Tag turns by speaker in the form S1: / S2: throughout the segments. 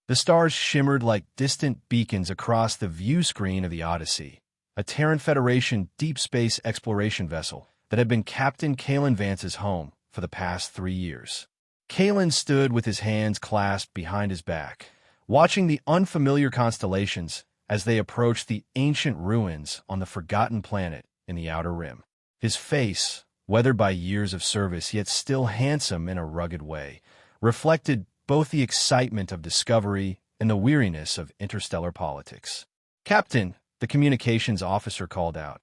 S1: The stars shimmered like distant beacons across the view screen of the Odyssey, a Terran Federation deep space exploration vessel that had been Captain Kalen Vance's home for the past 3 years. Kalen stood with his hands clasped behind his back, watching the unfamiliar constellations as they approached the ancient ruins on the forgotten planet in the Outer Rim. His face, weathered by years of service yet still handsome in a rugged way, reflected both the excitement of discovery and the weariness of interstellar politics. "Captain," the communications officer called out,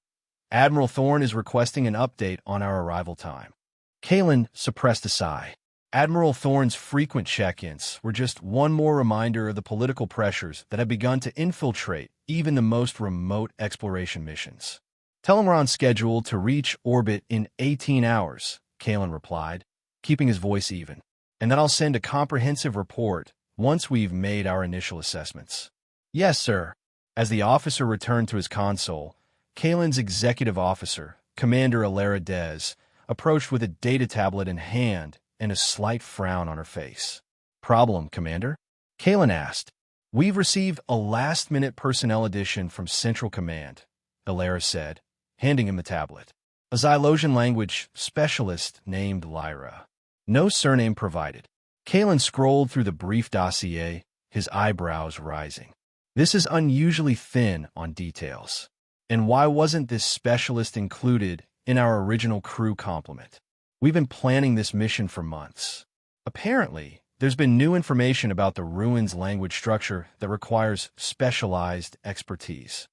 S1: "Admiral Thorne is requesting an update on our arrival time." Kalen suppressed a sigh. Admiral Thorne's frequent check-ins were just one more reminder of the political pressures that had begun to infiltrate even the most remote exploration missions. "Tell him we're on schedule to reach orbit in 18 hours, Kalen replied, keeping his voice even. "And then I'll send a comprehensive report once we've made our initial assessments." "Yes, sir." As the officer returned to his console, Kalen's executive officer, Commander Alara Dez, approached with a data tablet in hand and a slight frown on her face. "Problem, Commander?" Kalen asked. "We've received a last-minute personnel addition from Central Command," Alara said, handing him the tablet. "A Xylosian language specialist named Lyra. No surname provided." Kalen scrolled through the brief dossier, his eyebrows rising. This is unusually thin on details. And why wasn't this specialist included in our original crew complement? We've been planning this mission for months. Apparently, there's been new information about the ruins language structure that requires specialized expertise.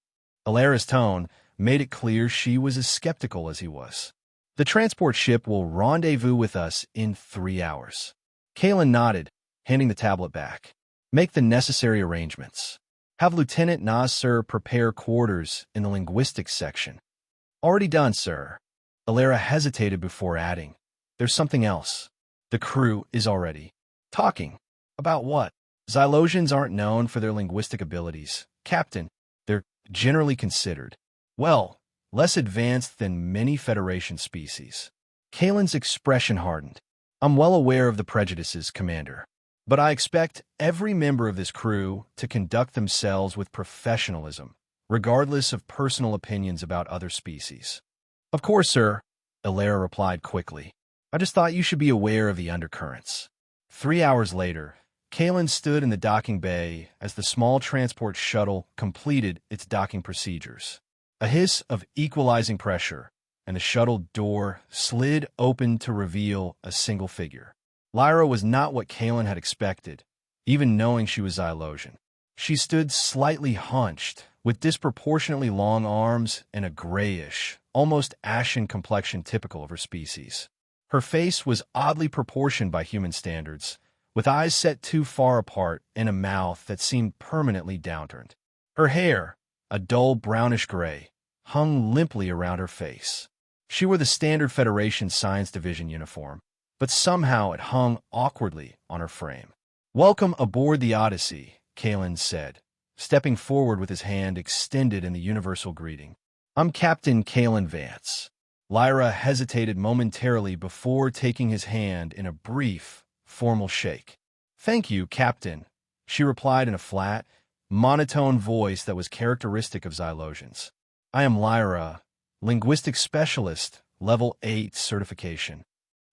S1: Alara's tone made it clear she was as skeptical as he was. "The transport ship will rendezvous with us in 3 hours." Kalen nodded, handing the tablet back. "Make the necessary arrangements. Have Lieutenant Nasser prepare quarters in the linguistics section." "Already done, sir." Alara hesitated before adding, "There's something else. The crew is already talking." "About what?" "Xylosians aren't known for their linguistic abilities, Captain. They're generally considered, well, less advanced than many Federation species." Kalen's expression hardened. "I'm well aware of the prejudices, Commander, but I expect every member of this crew to conduct themselves with professionalism, regardless of personal opinions about other species." "Of course, sir," Alara replied quickly. "I just thought you should be aware of the undercurrents." 3 hours later, Kalen stood in the docking bay as the small transport shuttle completed its docking procedures. A hiss of equalizing pressure, and the shuttle door slid open to reveal a single figure. Lyra was not what Kalen had expected, even knowing she was Xylosian. She stood slightly hunched, with disproportionately long arms and a grayish, almost ashen complexion typical of her species. Her face was oddly proportioned by human standards, with eyes set too far apart and a mouth that seemed permanently downturned. Her hair, a dull brownish gray, hung limply around her face. She wore the standard Federation Science Division uniform, but somehow it hung awkwardly on her frame. "Welcome aboard the Odyssey," Kalen said, stepping forward with his hand extended in the universal greeting. "I'm Captain Kalen Vance." Lyra hesitated momentarily before taking his hand in a brief, formal shake. "Thank you, Captain," she replied in a flat, monotone voice that was characteristic of Xylosians. "I am Lyra, Linguistics Specialist, Level 8 certification."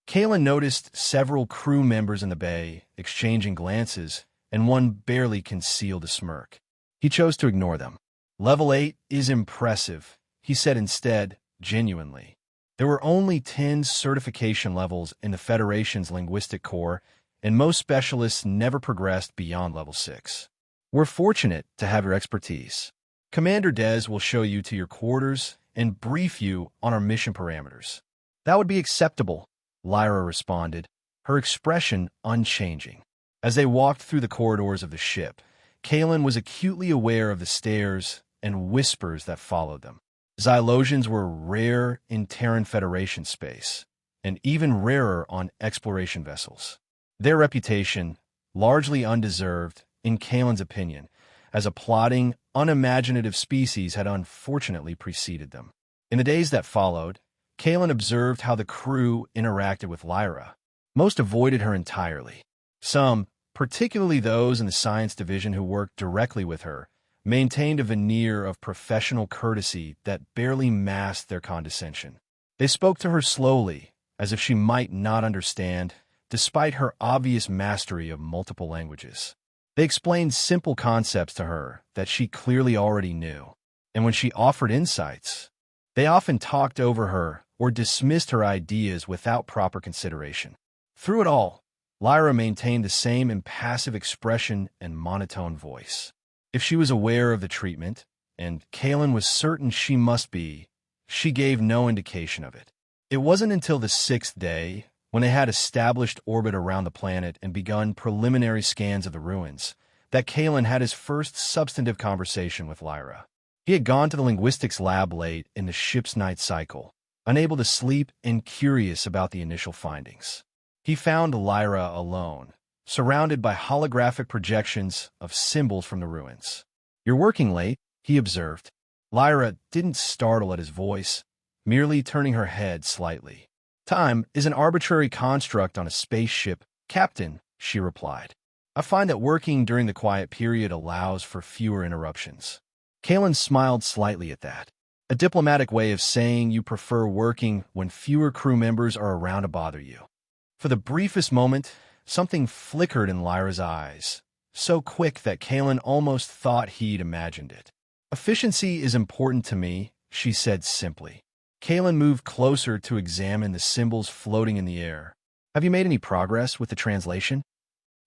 S1: Kalen noticed several crew members in the bay exchanging glances, and one barely concealed a smirk. He chose to ignore them. "Level 8 is impressive," he said instead, genuinely. There were only 10 certification levels in the Federation's linguistic corps, and most specialists never progressed beyond level 6. "We're fortunate to have your expertise. Commander Dez will show you to your quarters and brief you on our mission parameters." "That would be acceptable," Lyra responded, her expression unchanging. As they walked through the corridors of the ship, Kalen was acutely aware of the stares and whispers that followed them. Xylosians were rare in Terran Federation space, and even rarer on exploration vessels. Their reputation, largely undeserved, in Kalen's opinion, as a plotting, unimaginative species had unfortunately preceded them. In the days that followed, Kalen observed how the crew interacted with Lyra. Most avoided her entirely. Some, particularly those in the science division who worked directly with her, maintained a veneer of professional courtesy that barely masked their condescension. They spoke to her slowly, as if she might not understand, despite her obvious mastery of multiple languages. They explained simple concepts to her that she clearly already knew, and when she offered insights, they often talked over her or dismissed her ideas without proper consideration. Through it all, Lyra maintained the same impassive expression and monotone voice. If she was aware of the treatment, and Kalen was certain she must be, she gave no indication of it. It wasn't until the 6th day, when they had established orbit around the planet and begun preliminary scans of the ruins, that Kalen had his first substantive conversation with Lyra. He had gone to the linguistics lab late in the ship's night cycle, unable to sleep and curious about the initial findings. He found Lyra alone, surrounded by holographic projections of symbols from the ruins. "You're working late," he observed. Lyra didn't startle at his voice, merely turning her head slightly. "Time is an arbitrary construct on a spaceship, Captain," she replied. "I find that working during the quiet period allows for fewer interruptions." Kalen smiled slightly at that. A diplomatic way of saying you prefer working when fewer crew members are around to bother you. For the briefest moment, something flickered in Lyra's eyes, so quick that Kalen almost thought he'd imagined it. "Efficiency is important to me," she said simply. Kalen moved closer to examine the symbols floating in the air. "Have you made any progress with the translation?"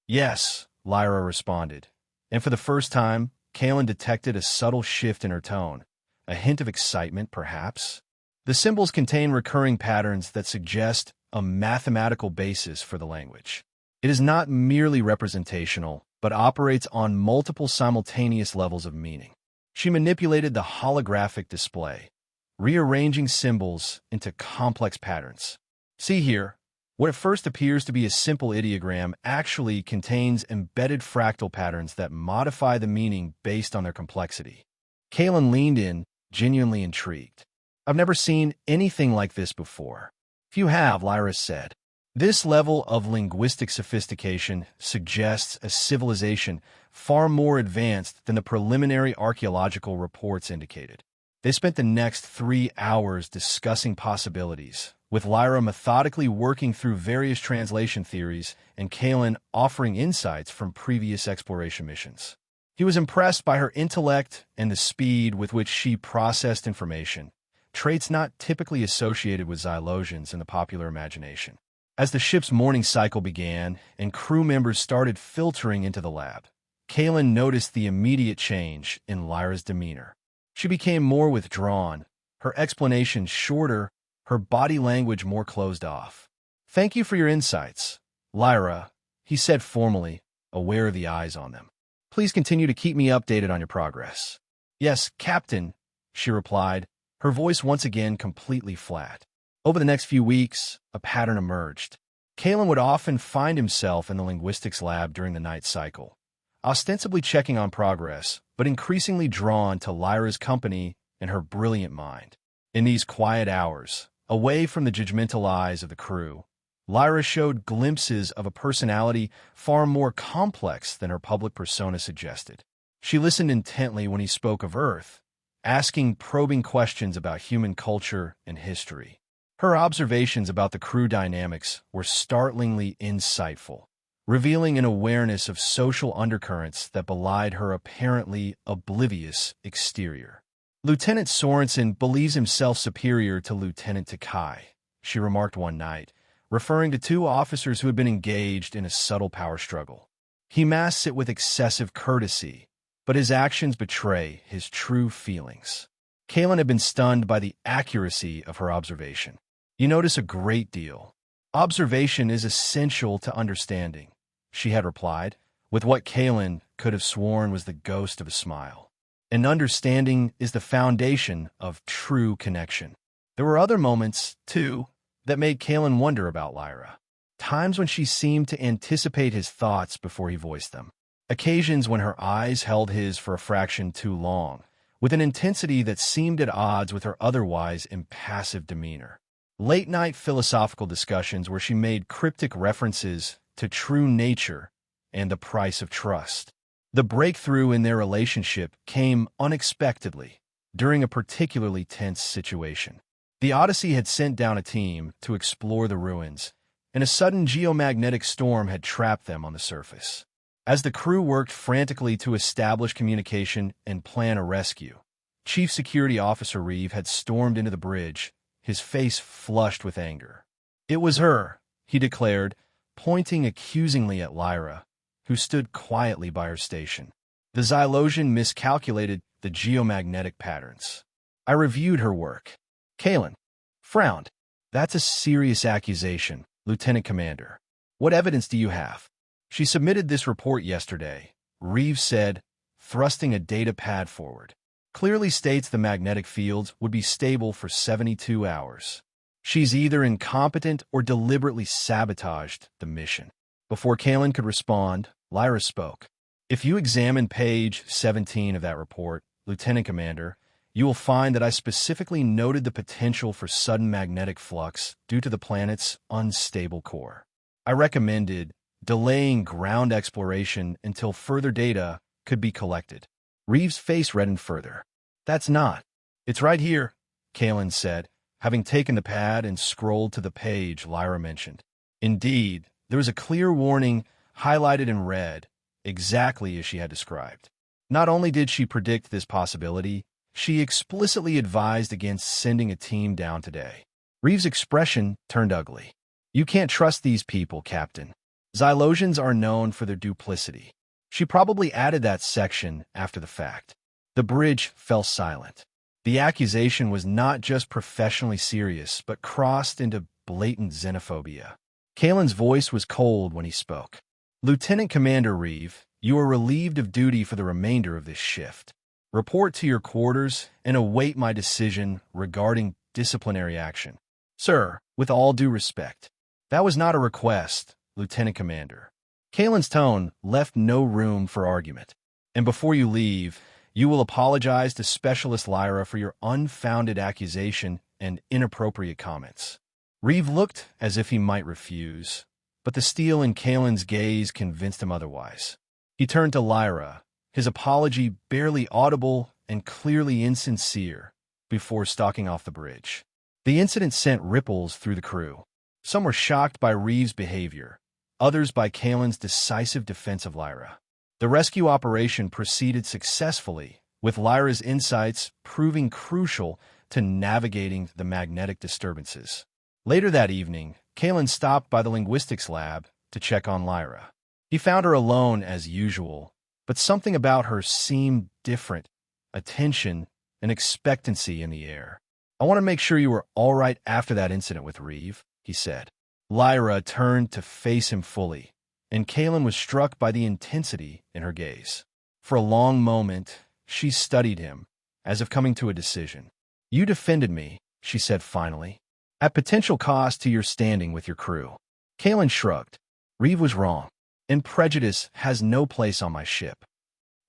S1: "Yes," Lyra responded, and for the first time, Kalen detected a subtle shift in her tone, a hint of excitement, perhaps. The symbols contain recurring patterns that suggest a mathematical basis for the language. It is not merely representational, but operates on multiple simultaneous levels of meaning. She manipulated the holographic display, rearranging symbols into complex patterns. "See here, what at first appears to be a simple ideogram actually contains embedded fractal patterns that modify the meaning based on their complexity." Kalen leaned in, genuinely intrigued. "I've never seen anything like this before." "If you have," Lyra said. "This level of linguistic sophistication suggests a civilization far more advanced than the preliminary archaeological reports indicated." They spent the next 3 hours discussing possibilities, with Lyra methodically working through various translation theories and Kalen offering insights from previous exploration missions. He was impressed by her intellect and the speed with which she processed information, traits not typically associated with Xylosians in the popular imagination. As the ship's morning cycle began and crew members started filtering into the lab, Kalen noticed the immediate change in Lyra's demeanor. She became more withdrawn, her explanations shorter, her body language more closed off. "Thank you for your insights, Lyra," he said formally, aware of the eyes on them. "Please continue to keep me updated on your progress." "Yes, Captain," she replied, her voice once again completely flat. Over the next few weeks, a pattern emerged. Kalen would often find himself in the linguistics lab during the night cycle, ostensibly checking on progress, but increasingly drawn to Lyra's company and her brilliant mind. In these quiet hours, away from the judgmental eyes of the crew, Lyra showed glimpses of a personality far more complex than her public persona suggested. She listened intently when he spoke of Earth, asking probing questions about human culture and history. Her observations about the crew dynamics were startlingly insightful, revealing an awareness of social undercurrents that belied her apparently oblivious exterior. "Lieutenant Sorensen believes himself superior to Lieutenant Takai," she remarked one night, referring to 2 officers who had been engaged in a subtle power struggle. "He masks it with excessive courtesy, but his actions betray his true feelings." Kalen had been stunned by the accuracy of her observation. "You notice a great deal. Observation is essential to understanding," she had replied, with what Kalen could have sworn was the ghost of a smile. "And understanding is the foundation of true connection." There were other moments, too, that made Kalen wonder about Lyra. Times when she seemed to anticipate his thoughts before he voiced them. Occasions when her eyes held his for a fraction too long, with an intensity that seemed at odds with her otherwise impassive demeanor. Late-night philosophical discussions where she made cryptic references to true nature and the price of trust. The breakthrough in their relationship came unexpectedly during a particularly tense situation. The Odyssey had sent down a team to explore the ruins, and a sudden geomagnetic storm had trapped them on the surface. As the crew worked frantically to establish communication and plan a rescue, Chief Security Officer Reeve had stormed into the bridge, his face flushed with anger. "It was her," he declared, pointing accusingly at Lyra, who stood quietly by her station. "The Xylosian miscalculated the geomagnetic patterns. I reviewed her work." Kalen frowned. "That's a serious accusation, Lieutenant Commander. What evidence do you have?" "She submitted this report yesterday," Reeves said, thrusting a data pad forward. "Clearly states the magnetic fields would be stable for 72 hours. She's either incompetent or deliberately sabotaged the mission." Before Kalen could respond, Lyra spoke. "If you examine page 17 of that report, Lieutenant Commander, you will find that I specifically noted the potential for sudden magnetic flux due to the planet's unstable core. I recommended delaying ground exploration until further data could be collected." Reeves' face reddened further. "That's not." "It's right here," Kalen said, having taken the pad and scrolled to the page Lyra mentioned. Indeed, there was a clear warning highlighted in red, exactly as she had described. Not only did she predict this possibility, she explicitly advised against sending a team down today. Reeves' expression turned ugly. "You can't trust these people, Captain. Xylosians are known for their duplicity." She probably added that section after the fact. The bridge fell silent. The accusation was not just professionally serious, but crossed into blatant xenophobia. Kalen's voice was cold when he spoke. "Lieutenant Commander Reeve, you are relieved of duty for the remainder of this shift. Report to your quarters and await my decision regarding disciplinary action." "Sir, with all due respect." "That was not a request, Lieutenant Commander." Kalen's tone left no room for argument. "And before you leave, you will apologize to Specialist Lyra for your unfounded accusation and inappropriate comments." Reeve looked as if he might refuse, but the steel in Kalen's gaze convinced him otherwise. He turned to Lyra, his apology barely audible and clearly insincere, before stalking off the bridge. The incident sent ripples through the crew. Some were shocked by Reeves' behavior, others by Kalen's decisive defense of Lyra. The rescue operation proceeded successfully, with Lyra's insights proving crucial to navigating the magnetic disturbances. Later that evening, Kalen stopped by the linguistics lab to check on Lyra. He found her alone as usual, but something about her seemed different, a tension, an expectancy in the air. "I want to make sure you were all right after that incident with Reeve," he said. Lyra turned to face him fully, and Kalen was struck by the intensity in her gaze. For a long moment, she studied him, as if coming to a decision. "You defended me," she said finally, "at potential cost to your standing with your crew." Kalen shrugged. "Reeve was wrong, and prejudice has no place on my ship.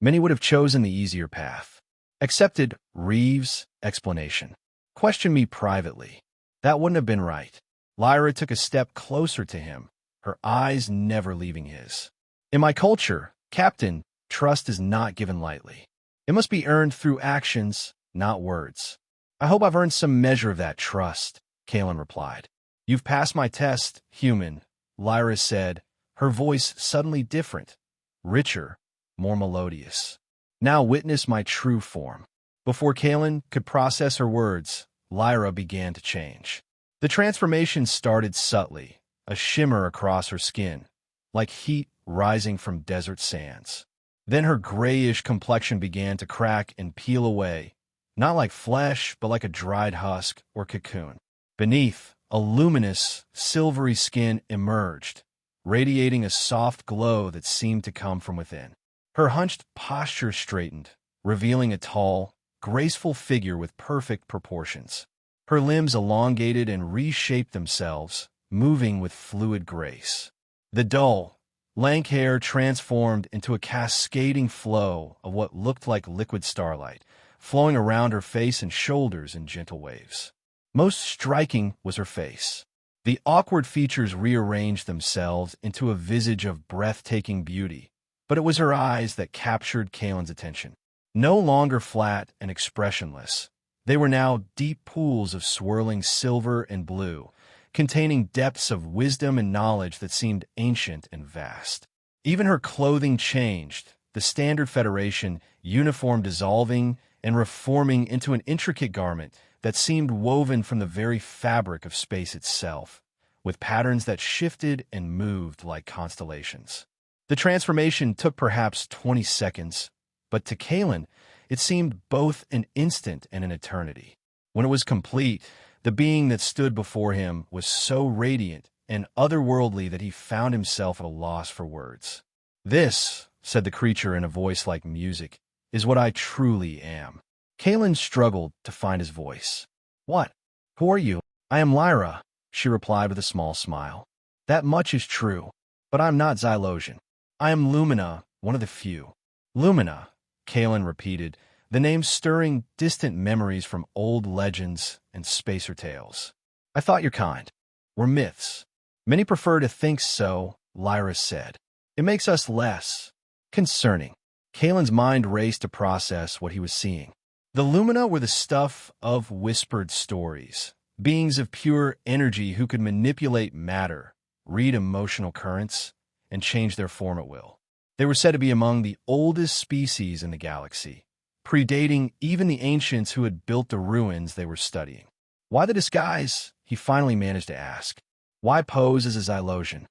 S1: Many would have chosen the easier path. Accepted Reeves' explanation. Questioned me privately. That wouldn't have been right." Lyra took a step closer to him, her eyes never leaving his. "In my culture, Captain, trust is not given lightly. It must be earned through actions, not words. I hope I've earned some measure of that trust," Kalen replied. "You've passed my test, human," Lyra said, her voice suddenly different, richer, more melodious. "Now witness my true form." Before Kalen could process her words, Lyra began to change. The transformation started subtly, a shimmer across her skin, like heat rising from desert sands. Then her grayish complexion began to crack and peel away, not like flesh, but like a dried husk or cocoon. Beneath, a luminous, silvery skin emerged, radiating a soft glow that seemed to come from within. Her hunched posture straightened, revealing a tall, graceful figure with perfect proportions. Her limbs elongated and reshaped themselves, moving with fluid grace. The dull, lank hair transformed into a cascading flow of what looked like liquid starlight, flowing around her face and shoulders in gentle waves. Most striking was her face. The awkward features rearranged themselves into a visage of breathtaking beauty, but it was her eyes that captured Kalen's attention. No longer flat and expressionless, they were now deep pools of swirling silver and blue, containing depths of wisdom and knowledge that seemed ancient and vast. Even her clothing changed, the standard Federation uniform dissolving and reforming into an intricate garment that seemed woven from the very fabric of space itself, with patterns that shifted and moved like constellations. The transformation took perhaps 20 seconds, but to Kalen, it seemed both an instant and an eternity. When it was complete, the being that stood before him was so radiant and otherworldly that he found himself at a loss for words. "This," said the creature in a voice like music, "is what I truly am." Kalen struggled to find his voice. "What? Who are you?" "I am Lyra," she replied with a small smile. "That much is true, but I'm not Xylosian. I am Lumina, one of the few." "Lumina," Kalen repeated, the name stirring distant memories from old legends and spacer tales. "I thought your kind were myths." "Many prefer to think so," Lyra said. "It makes us less concerning." Kalen's mind raced to process what he was seeing. The Lumina were the stuff of whispered stories, beings of pure energy who could manipulate matter, read emotional currents, and change their form at will. They were said to be among the oldest species in the galaxy, predating even the ancients who had built the ruins they were studying. "Why the disguise?" he finally managed to ask. "Why pose as a Xylosian?"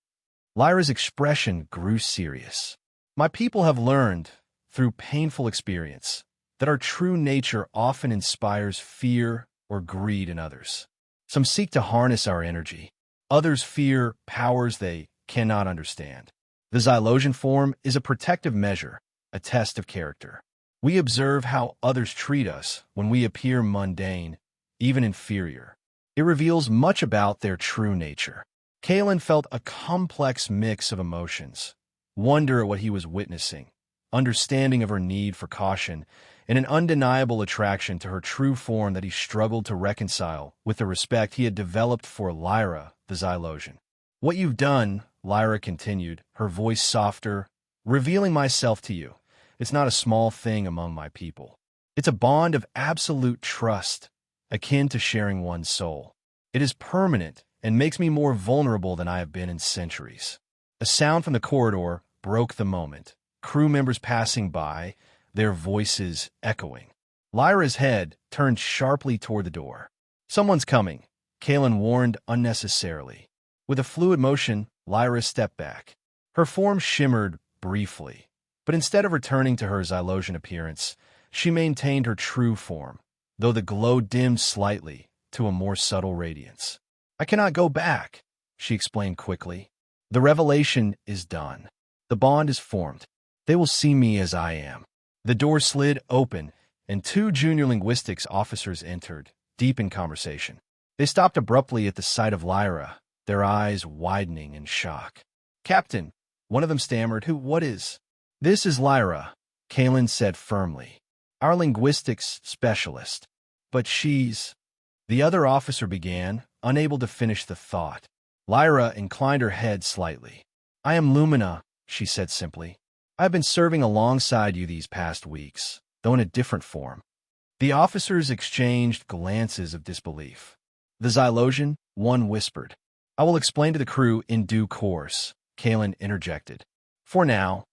S1: Lyra's expression grew serious. "My people have learned, through painful experience, that our true nature often inspires fear or greed in others. Some seek to harness our energy. Others fear powers they cannot understand. The Xylosian form is a protective measure, a test of character. We observe how others treat us when we appear mundane, even inferior. It reveals much about their true nature." Kalen felt a complex mix of emotions, wonder at what he was witnessing, understanding of her need for caution, and an undeniable attraction to her true form that he struggled to reconcile with the respect he had developed for Lyra, the Xylosian. "What you've done," Lyra continued, her voice softer, "revealing myself to you, it's not a small thing among my people. It's a bond of absolute trust, akin to sharing one's soul. It is permanent and makes me more vulnerable than I have been in centuries." A sound from the corridor broke the moment, crew members passing by, their voices echoing. Lyra's head turned sharply toward the door. "Someone's coming," Kalen warned unnecessarily. With a fluid motion, Lyra stepped back. Her form shimmered briefly, but instead of returning to her Xylosian appearance, she maintained her true form, though the glow dimmed slightly to a more subtle radiance. "I cannot go back," she explained quickly. "The revelation is done. The bond is formed. They will see me as I am." The door slid open, and two junior linguistics officers entered, deep in conversation. They stopped abruptly at the sight of Lyra, their eyes widening in shock. "Captain," one of them stammered, what is?" "This is Lyra," Kalen said firmly. "Our linguistics specialist." "But she's—" the other officer began, unable to finish the thought. Lyra inclined her head slightly. "I am Lumina," she said simply. "I have been serving alongside you these past weeks, though in a different form." The officers exchanged glances of disbelief. "The Xylosian," one whispered. "I will explain to the crew in due course," Kalen interjected. "For now,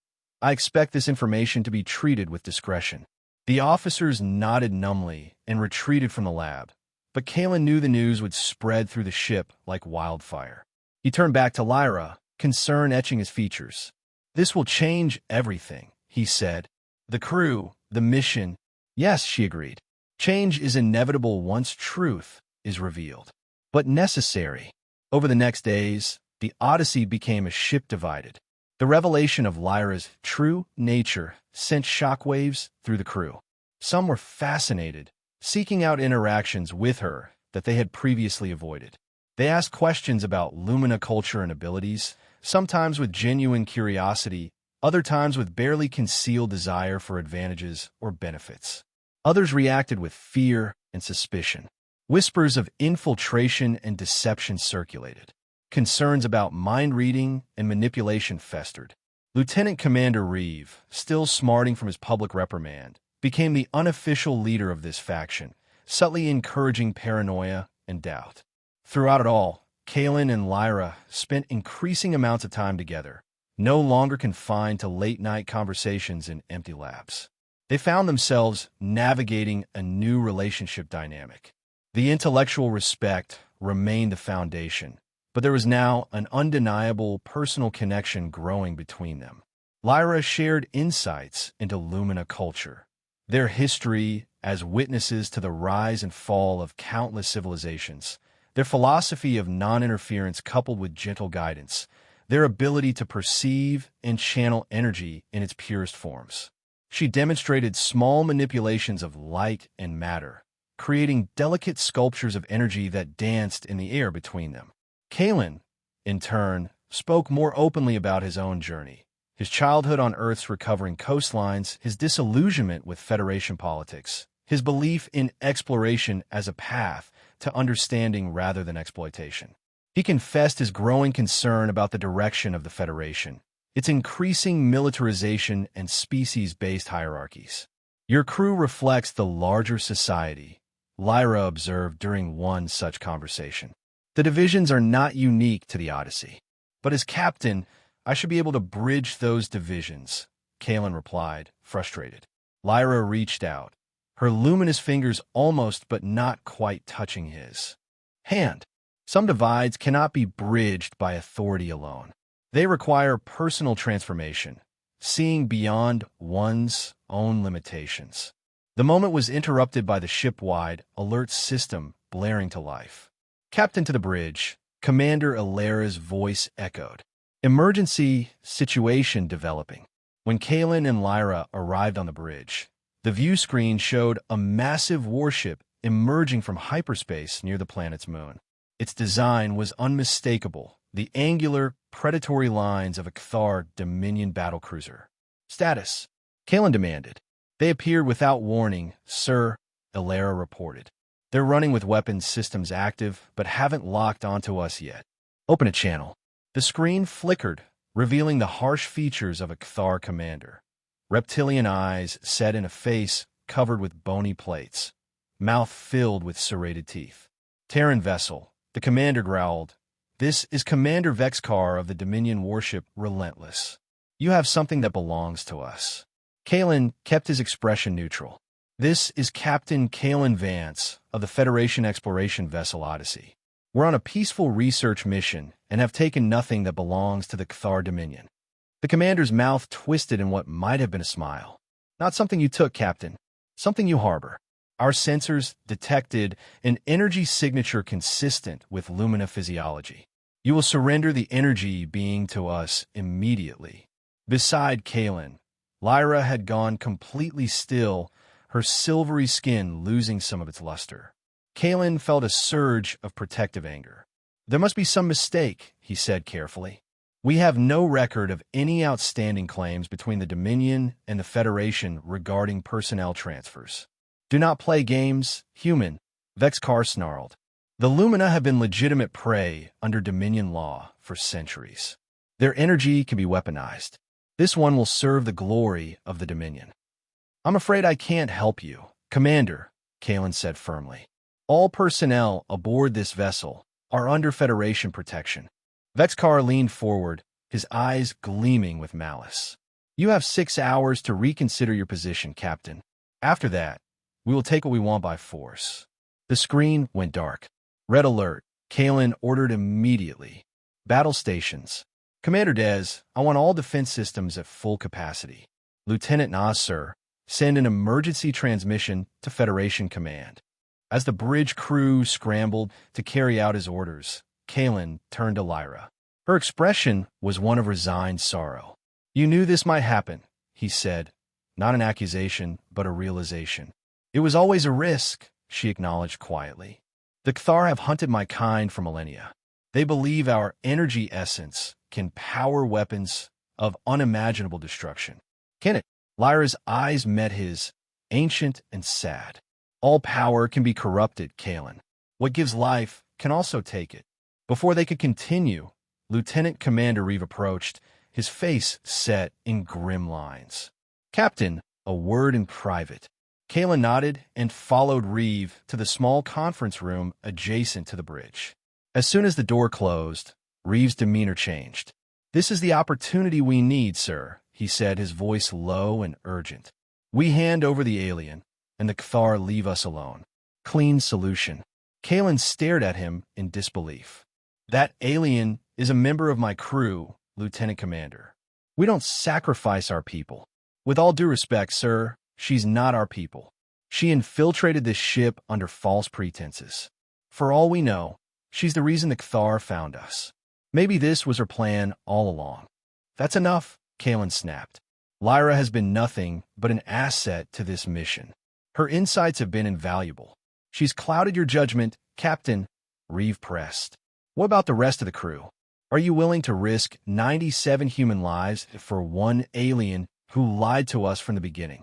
S1: I expect this information to be treated with discretion." The officers nodded numbly and retreated from the lab, but Kalen knew the news would spread through the ship like wildfire. He turned back to Lyra, concern etching his features. "This will change everything," he said. "The crew, the mission." "Yes," she agreed. "Change is inevitable once truth is revealed, but necessary." Over the next days, the Odyssey became a ship divided. The revelation of Lyra's true nature sent shockwaves through the crew. Some were fascinated, seeking out interactions with her that they had previously avoided. They asked questions about Lumina culture and abilities, sometimes with genuine curiosity, other times with barely concealed desire for advantages or benefits. Others reacted with fear and suspicion. Whispers of infiltration and deception circulated. Concerns about mind-reading and manipulation festered. Lieutenant Commander Reeve, still smarting from his public reprimand, became the unofficial leader of this faction, subtly encouraging paranoia and doubt. Throughout it all, Kalen and Lyra spent increasing amounts of time together, no longer confined to late-night conversations in empty labs. They found themselves navigating a new relationship dynamic. The intellectual respect remained the foundation, but there was now an undeniable personal connection growing between them. Lyra shared insights into Lumina culture, their history as witnesses to the rise and fall of countless civilizations, their philosophy of non-interference coupled with gentle guidance, their ability to perceive and channel energy in its purest forms. She demonstrated small manipulations of light and matter, creating delicate sculptures of energy that danced in the air between them. Kalen, in turn, spoke more openly about his own journey, his childhood on Earth's recovering coastlines, his disillusionment with Federation politics, his belief in exploration as a path to understanding rather than exploitation. He confessed his growing concern about the direction of the Federation, its increasing militarization and species-based hierarchies. "Your crew reflects the larger society," Lyra observed during one such conversation. "The divisions are not unique to the Odyssey. But as captain, I should be able to bridge those divisions," Kalen replied, frustrated. Lyra reached out, her luminous fingers almost but not quite touching his hand. "Some divides cannot be bridged by authority alone. They require personal transformation, seeing beyond one's own limitations." The moment was interrupted by the ship-wide alert system blaring to life. "Captain to the bridge," Commander Alera's voice echoed. Emergency situation developing. When Kalen and Lyra arrived on the bridge, the view screen showed a massive warship emerging from hyperspace near the planet's moon. Its design was unmistakable, the angular, predatory lines of a Cathar Dominion battlecruiser. "Status," Kalen demanded. "They appeared without warning, sir," Alera reported. "They're running with weapons systems active, but haven't locked onto us yet." "Open a channel." The screen flickered, revealing the harsh features of a Cathar commander. Reptilian eyes set in a face covered with bony plates, mouth filled with serrated teeth. "Terran vessel," the commander growled. "This is Commander Vexcar of the Dominion warship Relentless. You have something that belongs to us." Kalen kept his expression neutral. "This is Captain Kalen Vance of the Federation exploration vessel Odyssey. We're on a peaceful research mission and have taken nothing that belongs to the Cathar Dominion." The commander's mouth twisted in what might have been a smile. "Not something you took, Captain. Something you harbor. Our sensors detected an energy signature consistent with Lumina physiology. You will surrender the energy being to us immediately." Beside Kalen, Lyra had gone completely still, her silvery skin losing some of its luster. Kalen felt a surge of protective anger. "There must be some mistake," he said carefully. "We have no record of any outstanding claims between the Dominion and the Federation regarding personnel transfers." "Do not play games, human," Vexcar snarled. "The Lumina have been legitimate prey under Dominion law for centuries. Their energy can be weaponized. This one will serve the glory of the Dominion." "I'm afraid I can't help you, Commander," Kalen said firmly. "All personnel aboard this vessel are under Federation protection." Vexcar leaned forward, his eyes gleaming with malice. "You have 6 hours to reconsider your position, Captain. After that, we will take what we want by force." The screen went dark. "Red alert," Kalen ordered immediately. "Battle stations. Commander Dez, I want all defense systems at full capacity." "Lieutenant Nas, sir. Send an emergency transmission to Federation Command." As the bridge crew scrambled to carry out his orders, Kalen turned to Lyra. Her expression was one of resigned sorrow. "You knew this might happen," he said, not an accusation, but a realization. "It was always a risk," she acknowledged quietly. "The Cathar have hunted my kind for millennia. They believe our energy essence can power weapons of unimaginable destruction." "Can it?" Lyra's eyes met his, ancient and sad. "All power can be corrupted, Kalen. What gives life can also take it. Before they could continue, Lieutenant Commander Reeve approached, his face set in grim lines. "Captain, a word in private." Kayla nodded and followed Reeve to the small conference room adjacent to the bridge. As soon as the door closed, Reeve's demeanor changed. "This is the opportunity we need, sir," he said, his voice low and urgent. "We hand over the alien, and the Cathar leave us alone. Clean solution." Kalen stared at him in disbelief. "That alien is a member of my crew, Lieutenant Commander. We don't sacrifice our people. With all due respect, sir, she's not our people. She infiltrated this ship under false pretenses. For all we know, she's the reason the Cathar found us. Maybe this was her plan all along." "That's enough," Kalen snapped. "Lyra has been nothing but an asset to this mission. Her insights have been invaluable. She's clouded your judgment, Captain," Reeve pressed. "What about the rest of the crew? Are you willing to risk 97 human lives for one alien who lied to us from the beginning?"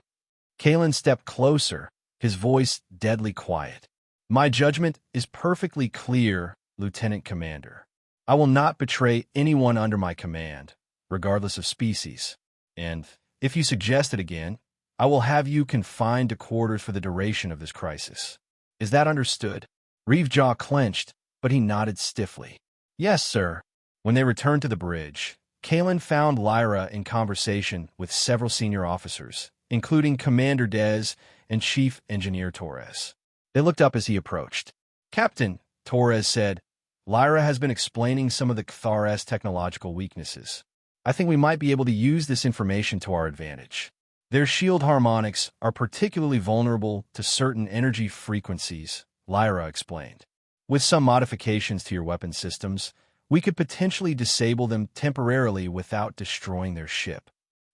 S1: Kalen stepped closer, his voice deadly quiet. "My judgment is perfectly clear, Lieutenant Commander. I will not betray anyone under my command, regardless of species. And if you suggest it again, I will have you confined to quarters for the duration of this crisis. Is that understood?" Reeve's jaw clenched, but he nodded stiffly. "Yes, sir." When they returned to the bridge, Kalen found Lyra in conversation with several senior officers, including Commander Dez and Chief Engineer Torres. They looked up as he approached. "Captain," Torres said, "Lyra has been explaining some of the Cathar's technological weaknesses. I think we might be able to use this information to our advantage. Their shield harmonics are particularly vulnerable to certain energy frequencies," Lyra explained. "With some modifications to your weapon systems, we could potentially disable them temporarily without destroying their ship."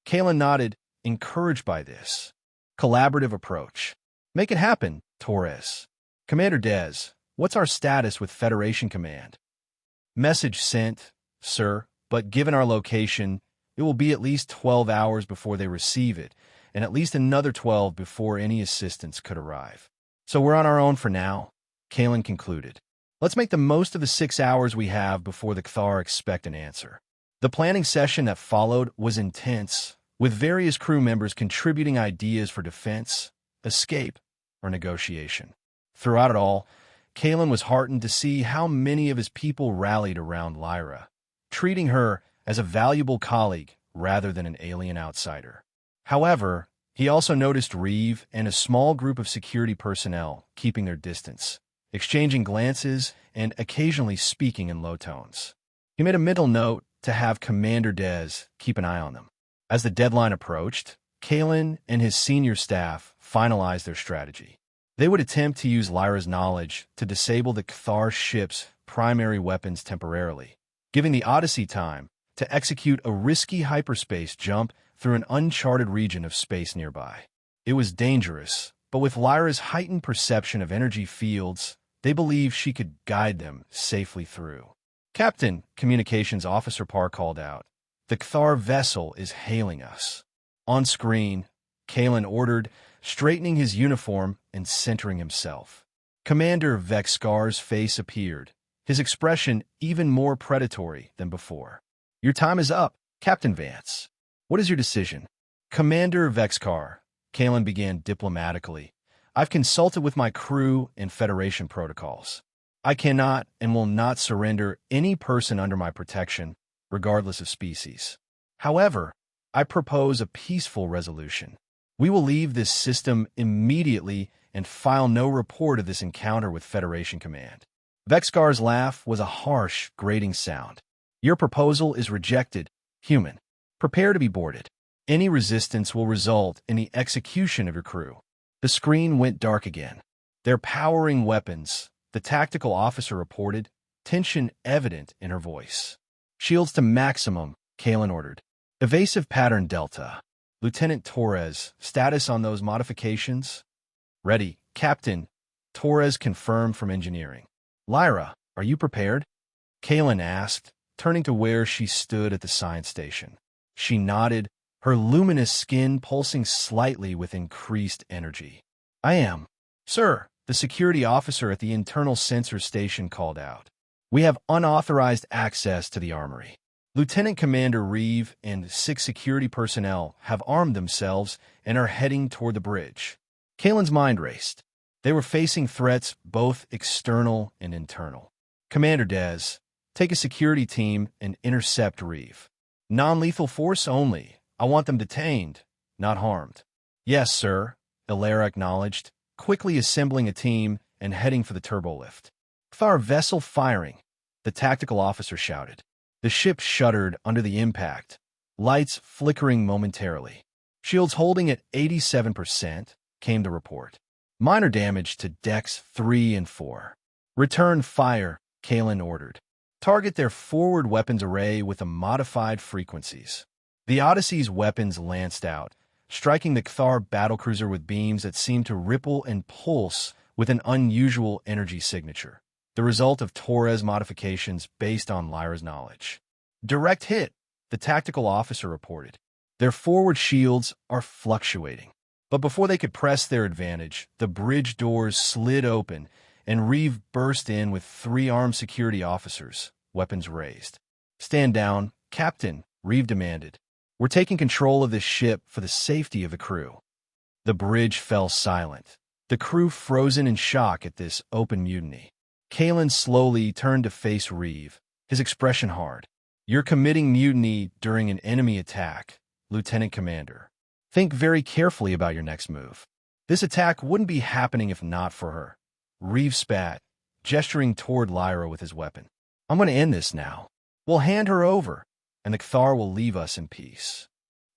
S1: Kalen nodded, encouraged by this collaborative approach. "Make it happen, Torres." "Commander Dez, what's our status with Federation Command?" "Message sent, sir, but given our location, it will be at least 12 hours before they receive it, and at least another 12 before any assistance could arrive. So we're on our own for now," Kalen concluded. "Let's make the most of the 6 hours we have before the Cathar expect an answer." The planning session that followed was intense, with various crew members contributing ideas for defense, escape, or negotiation. Throughout it all, Kalen was heartened to see how many of his people rallied around Lyra, treating her as a valuable colleague rather than an alien outsider. However, he also noticed Reeve and a small group of security personnel keeping their distance, exchanging glances and occasionally speaking in low tones. He made a mental note to have Commander Dez keep an eye on them. As the deadline approached, Kalen and his senior staff finalized their strategy. They would attempt to use Lyra's knowledge to disable the Cathar ship's primary weapons temporarily, giving the Odyssey time to execute a risky hyperspace jump through an uncharted region of space nearby. It was dangerous, but with Lyra's heightened perception of energy fields, they believed she could guide them safely through. "Captain," Communications Officer Parr called out, "the Cathar vessel is hailing us." On screen, Kalen ordered, straightening his uniform and centering himself. Commander Vexcar's face appeared, his expression even more predatory than before. "Your time is up, Captain Vance. What is your decision?" "Commander Vexcar," Kalen began diplomatically, "I've consulted with my crew and Federation protocols. I cannot and will not surrender any person under my protection, regardless of species. However, I propose a peaceful resolution. We will leave this system immediately and file no report of this encounter with Federation Command." Vexcar's laugh was a harsh, grating sound. "Your proposal is rejected, human. Prepare to be boarded. Any resistance will result in the execution of your crew." The screen went dark again. "They're powering weapons," the tactical officer reported, tension evident in her voice. "Shields to maximum," Kalen ordered. "Evasive pattern Delta." "Lieutenant Torres, status on those modifications?" "Ready, Captain," Torres confirmed from engineering. "Lyra, are you prepared?" Kalen asked, turning to where she stood at the science station. She nodded, her luminous skin pulsing slightly with increased energy. "I am." "Sir," the security officer at the internal sensor station called out. "We have unauthorized access to the armory." Lieutenant Commander Reeve and 6 security personnel have armed themselves and are heading toward the bridge. Kalen's mind raced. They were facing threats both external and internal. "Commander Dez, take a security team and intercept Reeve. Non-lethal force only. I want them detained, not harmed." "Yes, sir," Ilera acknowledged, quickly assembling a team and heading for the turbolift. "Thar vessel firing," the tactical officer shouted. The ship shuddered under the impact, lights flickering momentarily. "Shields holding at 87%, came the report. "Minor damage to decks 3 and 4. "Return fire," Kalen ordered. "Target their forward weapons array with the modified frequencies." The Odyssey's weapons lanced out, striking the Cthar battlecruiser with beams that seemed to ripple and pulse with an unusual energy signature, the result of Torres modifications based on Lyra's knowledge. "Direct hit," the tactical officer reported. "Their forward shields are fluctuating." But before they could press their advantage, the bridge doors slid open, and Reeve burst in with 3 armed security officers, weapons raised. "Stand down, Captain," Reeve demanded. "We're taking control of this ship for the safety of the crew." The bridge fell silent, the crew frozen in shock at this open mutiny. Kalen slowly turned to face Reeve, his expression hard. "You're committing mutiny during an enemy attack, Lieutenant Commander. Think very carefully about your next move. This attack wouldn't be happening if not for her." Reeve spat, gesturing toward Lyra with his weapon. "I'm going to end this now. We'll hand her over, and the Cthar will leave us in peace."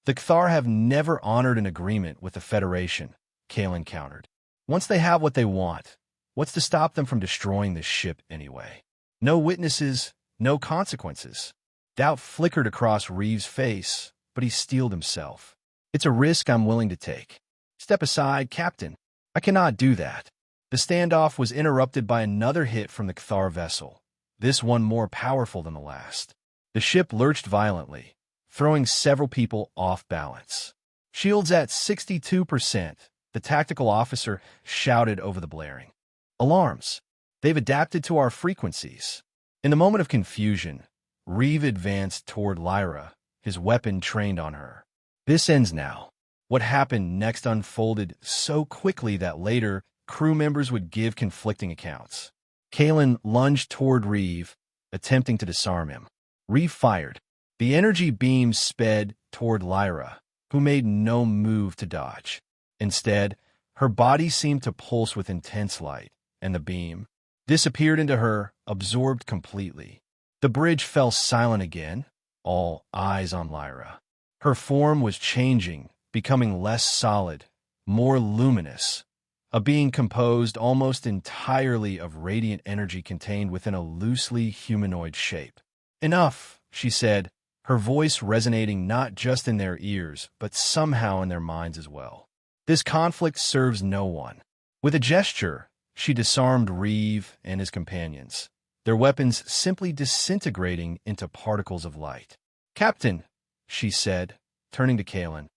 S1: "The Cthar have never honored an agreement with the Federation," Kalen countered. "Once they have what they want, what's to stop them from destroying this ship anyway? No witnesses, no consequences." Doubt flickered across Reeve's face, but he steeled himself. "It's a risk I'm willing to take." "Step aside, Captain. I cannot do that." The standoff was interrupted by another hit from the Cthar vessel, this one more powerful than the last. The ship lurched violently, throwing several people off balance. "Shields at 62%, the tactical officer shouted over the blaring. "Alarms. They've adapted to our frequencies." In the moment of confusion, Reeve advanced toward Lyra, his weapon trained on her. "This ends now." What happened next unfolded so quickly that later, crew members would give conflicting accounts. Kalen lunged toward Reeve, attempting to disarm him. Reeve fired. The energy beam sped toward Lyra, who made no move to dodge. Instead, her body seemed to pulse with intense light, and the beam disappeared into her, absorbed completely. The bridge fell silent again, all eyes on Lyra. Her form was changing, becoming less solid, more luminous, a being composed almost entirely of radiant energy contained within a loosely humanoid shape. "Enough," she said, her voice resonating not just in their ears, but somehow in their minds as well. "This conflict serves no one." With a gesture, she disarmed Reeve and his companions, their weapons simply disintegrating into particles of light. "Captain," she said, turning to Kalen,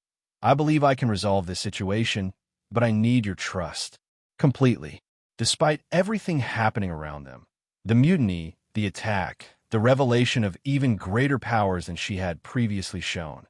S1: "I believe I can resolve this situation, but I need your trust." Completely. Despite everything happening around them, the mutiny, the attack, the revelation of even greater powers than she had previously shown,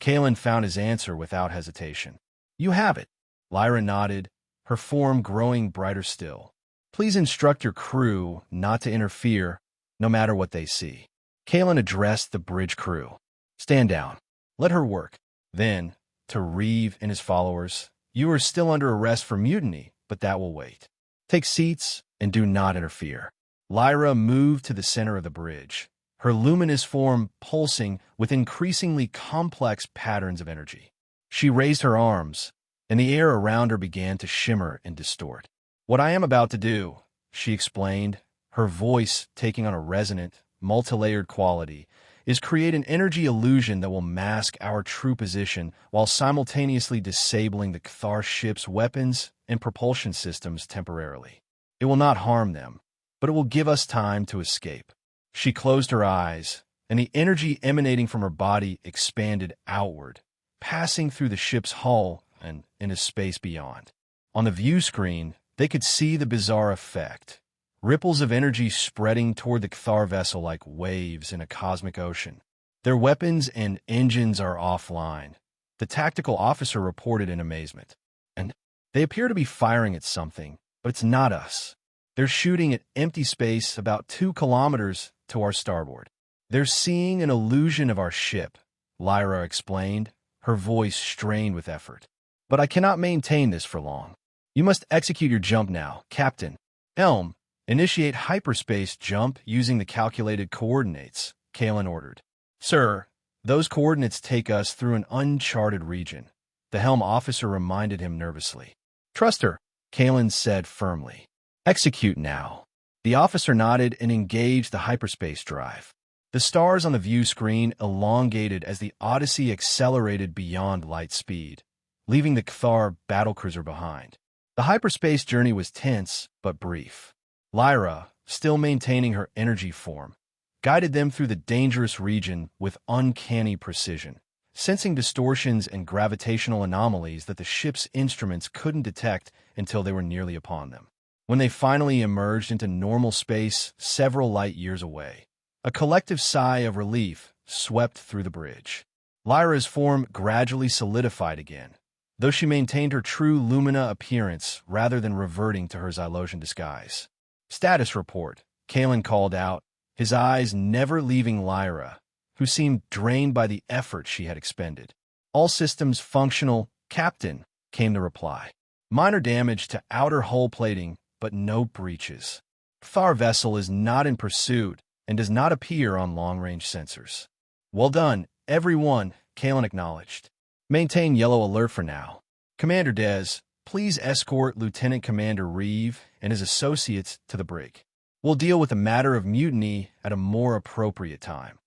S1: Kalen found his answer without hesitation. "You have it." Lyra nodded, her form growing brighter still. "Please instruct your crew not to interfere, no matter what they see." Kalen addressed the bridge crew. "Stand down. Let her work." Then, to Reeve and his followers, "You are still under arrest for mutiny, but that will wait. Take seats and do not interfere." Lyra moved to the center of the bridge, her luminous form pulsing with increasingly complex patterns of energy. She raised her arms, and the air around her began to shimmer and distort. "What I am about to do," she explained, her voice taking on a resonant, multi-layered quality, "is create an energy illusion that will mask our true position while simultaneously disabling the Cthar ship's weapons and propulsion systems temporarily. It will not harm them, but it will give us time to escape." She closed her eyes, and the energy emanating from her body expanded outward, passing through the ship's hull and into space beyond. On the view screen, They could see the bizarre effect. Ripples of energy spreading toward the Kthar vessel like waves in a cosmic ocean. Their weapons and engines are offline, the tactical officer reported in amazement. And they appear to be firing at something, but it's not us. They're shooting at empty space about 2 kilometers to our starboard. They're seeing an illusion of our ship, Lyra explained, her voice strained with effort. But I cannot maintain this for long. You must execute your jump now, Captain. Elm, initiate hyperspace jump using the calculated coordinates, Kalen ordered. Sir, those coordinates take us through an uncharted region, the helm officer reminded him nervously. Trust her, Kalen said firmly. Execute now. The officer nodded and engaged the hyperspace drive. The stars on the view screen elongated as the Odyssey accelerated beyond light speed, leaving the Kthar battlecruiser behind. The hyperspace journey was tense but brief. Lyra, still maintaining her energy form, guided them through the dangerous region with uncanny precision, sensing distortions and gravitational anomalies that the ship's instruments couldn't detect until they were nearly upon them. When they finally emerged into normal space several light years away, a collective sigh of relief swept through the bridge. Lyra's form gradually solidified again, though she maintained her true Lumina appearance rather than reverting to her Xylosian disguise. Status report, Kalen called out, his eyes never leaving Lyra, who seemed drained by the effort she had expended. All systems functional, Captain, came the reply. Minor damage to outer hull plating, but no breaches. Kthar vessel is not in pursuit and does not appear on long-range sensors. Well done, everyone, Kalen acknowledged. Maintain yellow alert for now. Commander Dez, please escort Lieutenant Commander Reeve and his associates to the brig. We'll deal with the matter of mutiny at a more appropriate time.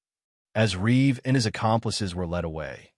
S1: As Reeve and his accomplices were led away,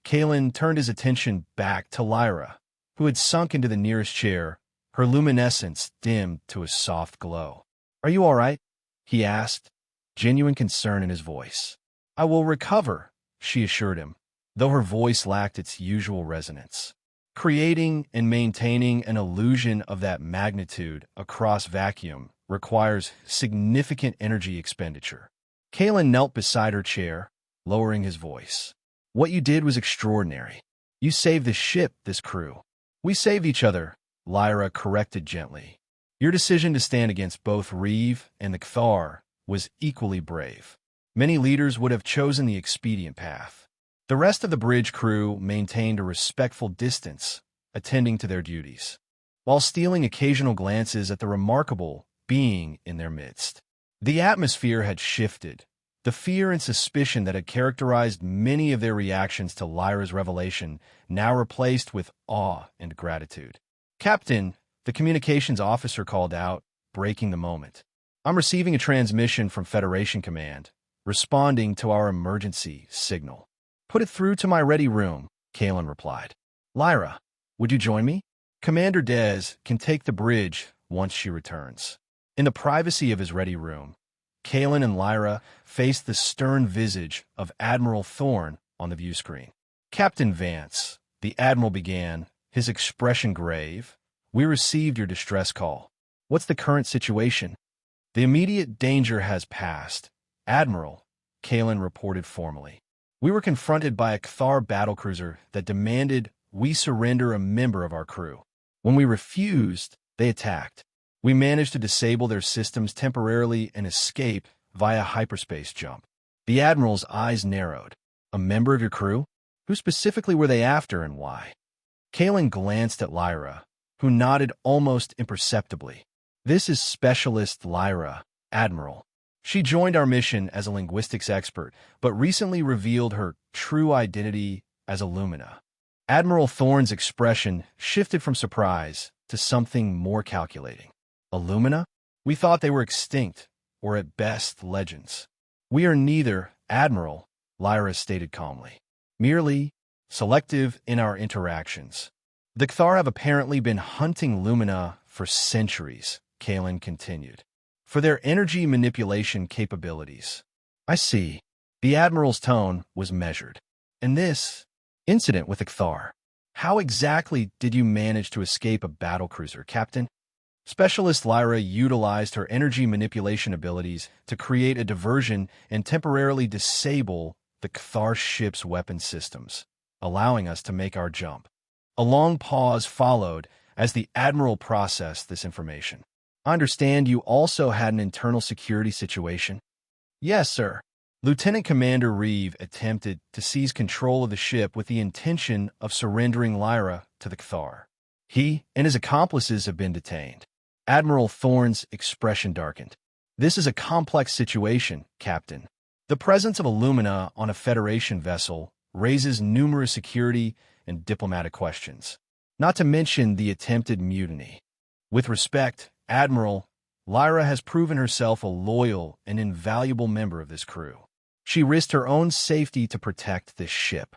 S1: Kalen turned his attention back to Lyra, who had sunk into the nearest chair, her luminescence dimmed to a soft glow. Are you all right? He asked, genuine concern in his voice. I will recover, she assured him, though her voice lacked its usual resonance. Creating and maintaining an illusion of that magnitude across vacuum requires significant energy expenditure. Kalen knelt beside her chair, lowering his voice. What you did was extraordinary. You saved this ship, this crew. We saved each other, Lyra corrected gently. Your decision to stand against both Reeve and the Kthar was equally brave. Many leaders would have chosen the expedient path. The rest of the bridge crew maintained a respectful distance, attending to their duties, while stealing occasional glances at the remarkable being in their midst. The atmosphere had shifted. The fear and suspicion that had characterized many of their reactions to Lyra's revelation now replaced with awe and gratitude. Captain, the communications officer called out, breaking the moment. I'm receiving a transmission from Federation Command, responding to our emergency signal. Put it through to my ready room, Kalen replied. Lyra, would you join me? Commander Dez can take the bridge once she returns. In the privacy of his ready room, Kalen and Lyra faced the stern visage of Admiral Thorne on the view screen. Captain Vance, the Admiral began, his expression grave. We received your distress call. What's the current situation? The immediate danger has passed. Admiral, Kalen reported formally. We were confronted by a Kthar battlecruiser that demanded we surrender a member of our crew. When we refused, they attacked. We managed to disable their systems temporarily and escape via hyperspace jump. The Admiral's eyes narrowed. A member of your crew? Who specifically were they after and why? Kalen glanced at Lyra, who nodded almost imperceptibly. This is Specialist Lyra, Admiral. She joined our mission as a linguistics expert, but recently revealed her true identity as a Lumina. Admiral Thorne's expression shifted from surprise to something more calculating. Illumina? We thought they were extinct, or at best legends. We are neither, Admiral, Lyra stated calmly. Merely selective in our interactions. The Kthar have apparently been hunting Lumina for centuries, Kalen continued, for their energy manipulation capabilities. I see. The Admiral's tone was measured. And this incident with the Kthar, how exactly did you manage to escape a battlecruiser, Captain? Specialist Lyra utilized her energy manipulation abilities to create a diversion and temporarily disable the Cathar ship's weapon systems, allowing us to make our jump. A long pause followed as the Admiral processed this information. I understand you also had an internal security situation? Yes, sir. Lieutenant Commander Reeve attempted to seize control of the ship with the intention of surrendering Lyra to the Cathar. He and his accomplices have been detained. Admiral Thorne's expression darkened. This is a complex situation, Captain. The presence of Illumina on a Federation vessel raises numerous security and diplomatic questions, not to mention the attempted mutiny. With respect, Admiral, Lyra has proven herself a loyal and invaluable member of this crew. She risked her own safety to protect this ship.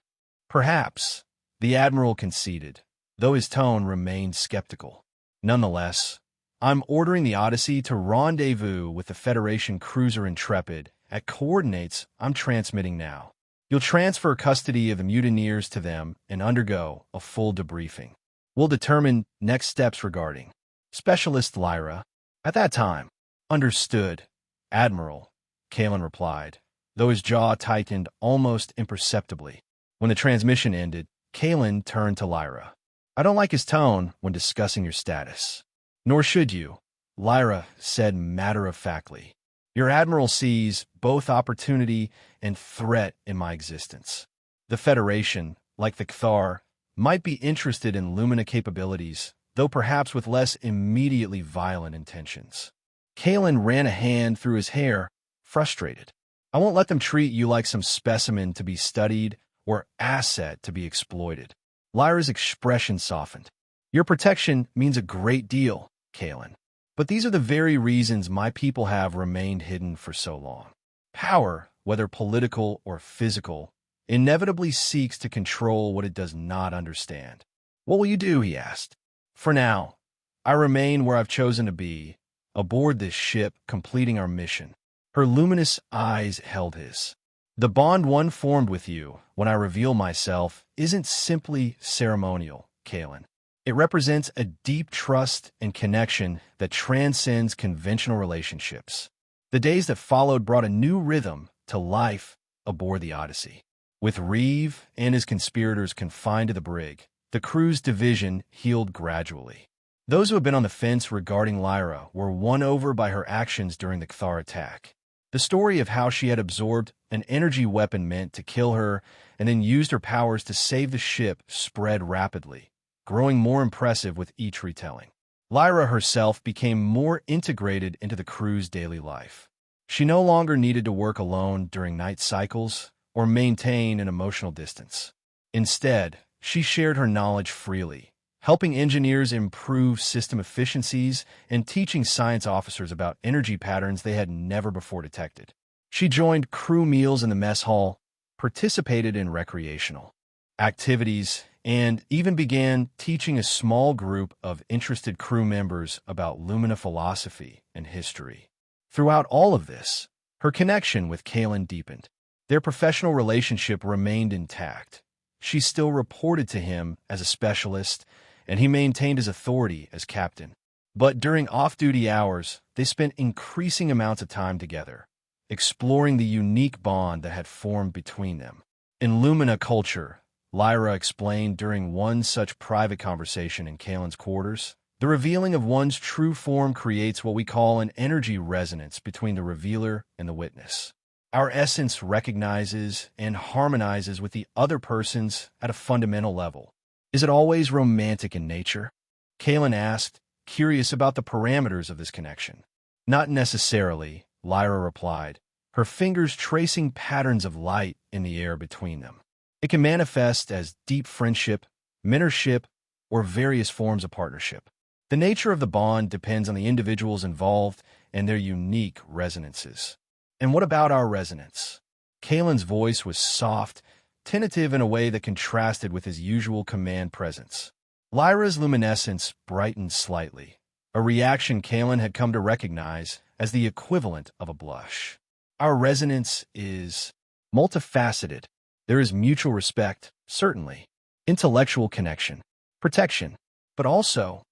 S1: Perhaps, the Admiral conceded, though his tone remained skeptical. Nonetheless, I'm ordering the Odyssey to rendezvous with the Federation cruiser Intrepid at coordinates I'm transmitting now. You'll transfer custody of the mutineers to them and undergo a full debriefing. We'll determine next steps regarding Specialist Lyra. At that time, understood, Admiral, Kalen replied, though his jaw tightened almost imperceptibly. When the transmission ended, Kalen turned to Lyra. I don't like his tone when discussing your status. Nor should you, Lyra said matter-of-factly. Your Admiral sees both opportunity and threat in my existence. The Federation, like the Cathar, might be interested in Lumina capabilities, though perhaps with less immediately violent intentions. Kalen ran a hand through his hair, frustrated. I won't let them treat you like some specimen to be studied or asset to be exploited. Lyra's expression softened. Your protection means a great deal, Kalen. But these are the very reasons my people have remained hidden for so long. Power, whether political or physical, inevitably seeks to control what it does not understand. What will you do, he asked. For now, I remain where I've chosen to be, aboard this ship, completing our mission. Her luminous eyes held his. The bond one formed with you when I reveal myself isn't simply ceremonial, Kalen. It represents a deep trust and connection that transcends conventional relationships. The days that followed brought a new rhythm to life aboard the Odyssey. With Reeve and his conspirators confined to the brig, the crew's division healed gradually. Those who had been on the fence regarding Lyra were won over by her actions during the Cathar attack. The story of how she had absorbed an energy weapon meant to kill her and then used her powers to save the ship spread rapidly, growing more impressive with each retelling. Lyra herself became more integrated into the crew's daily life. She no longer needed to work alone during night cycles or maintain an emotional distance. Instead, she shared her knowledge freely, helping engineers improve system efficiencies and teaching science officers about energy patterns they had never before detected. She joined crew meals in the mess hall, participated in recreational activities, and even began teaching a small group of interested crew members about Lumina philosophy and history. Throughout all of this, her connection with Kalen deepened. Their professional relationship remained intact. She still reported to him as a specialist, and he maintained his authority as captain. But during off-duty hours, they spent increasing amounts of time together, exploring the unique bond that had formed between them. In Lumina culture, Lyra explained during one such private conversation in Kalen's quarters, the revealing of one's true form creates what we call an energy resonance between the revealer and the witness. Our essence recognizes and harmonizes with the other person's at a fundamental level. Is it always romantic in nature? Kalen asked, curious about the parameters of this connection. Not necessarily, Lyra replied, her fingers tracing patterns of light in the air between them. It can manifest as deep friendship, mentorship, or various forms of partnership. The nature of the bond depends on the individuals involved and their unique resonances. And what about our resonance? Kalen's voice was soft, tentative in a way that contrasted with his usual command presence. Lyra's luminescence brightened slightly, a reaction Kalen had come to recognize as the equivalent of a blush. Our resonance is multifaceted. There is mutual respect, certainly, intellectual connection, protection, but also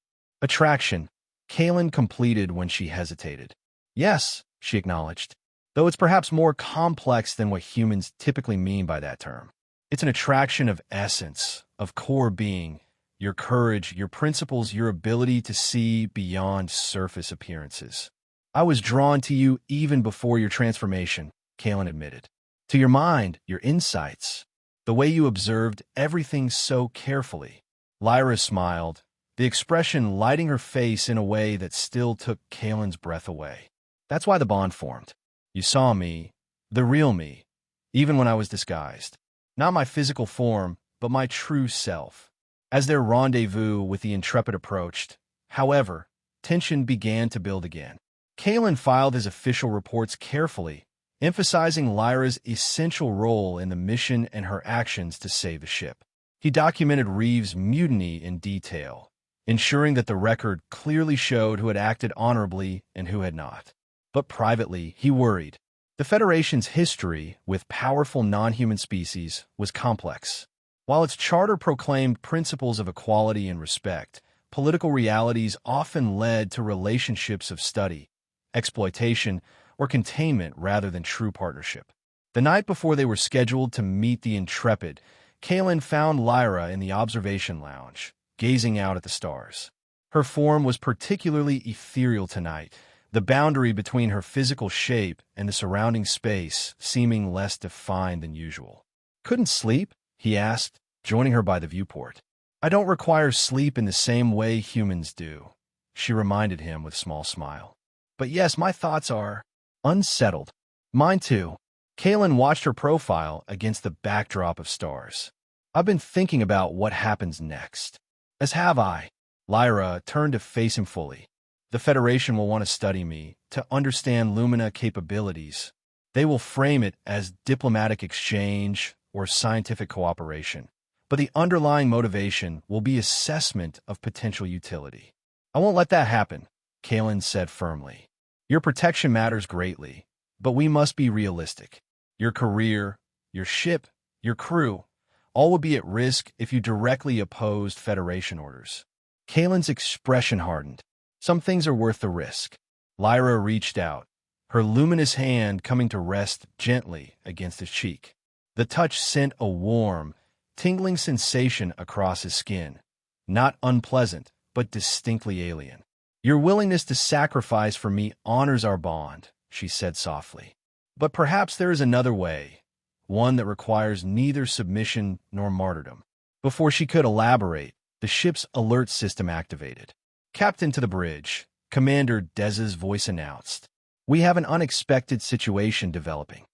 S1: attraction, Kalen completed when she hesitated. Yes, she acknowledged, though it's perhaps more complex than what humans typically mean by that term. It's an attraction of essence, of core being, your courage, your principles, your ability to see beyond surface appearances. I was drawn to you even before your transformation, Kalen admitted. To your mind, your insights, the way you observed everything so carefully. Lyra smiled, the expression lighting her face in a way that still took Kalen's breath away. That's why the bond formed. You saw me, the real me, even when I was disguised. Not my physical form, but my true self. As their rendezvous with the Intrepid approached, however, tension began to build again. Kalen filed his official reports carefully, emphasizing Lyra's essential role in the mission and her actions to save the ship. He documented Reeves' mutiny in detail, ensuring that the record clearly showed who had acted honorably and who had not. But privately, he worried. The Federation's history with powerful non-human species was complex. While its charter proclaimed principles of equality and respect, political realities often led to relationships of study, exploitation, or containment rather than true partnership. The night before they were scheduled to meet the Intrepid, Kalen found Lyra in the observation lounge, gazing out at the stars. Her form was particularly ethereal tonight, the boundary between her physical shape and the surrounding space seeming less defined than usual. Couldn't sleep? He asked, joining her by the viewport. I don't require sleep in the same way humans do, she reminded him with a small smile. But yes, my thoughts are unsettled. Mine too. Kalen watched her profile against the backdrop of stars. I've been thinking about what happens next. As have I. Lyra turned to face him fully. The Federation will want to study me, to understand Lumina capabilities. They will frame it as diplomatic exchange or scientific cooperation. But the underlying motivation will be assessment of potential utility. I won't let that happen, Kalen said firmly. Your protection matters greatly, but we must be realistic. Your career, your ship, your crew, all would be at risk if you directly opposed Federation orders. Kalen's expression hardened. Some things are worth the risk. Lyra reached out, her luminous hand coming to rest gently against his cheek. The touch sent a warm, tingling sensation across his skin. Not unpleasant, but distinctly alien. Your willingness to sacrifice for me honors our bond, she said softly. But perhaps there is another way, one that requires neither submission nor martyrdom. Before she could elaborate, the ship's alert system activated. Captain to the bridge, Commander Dez's voice announced. We have an unexpected situation developing.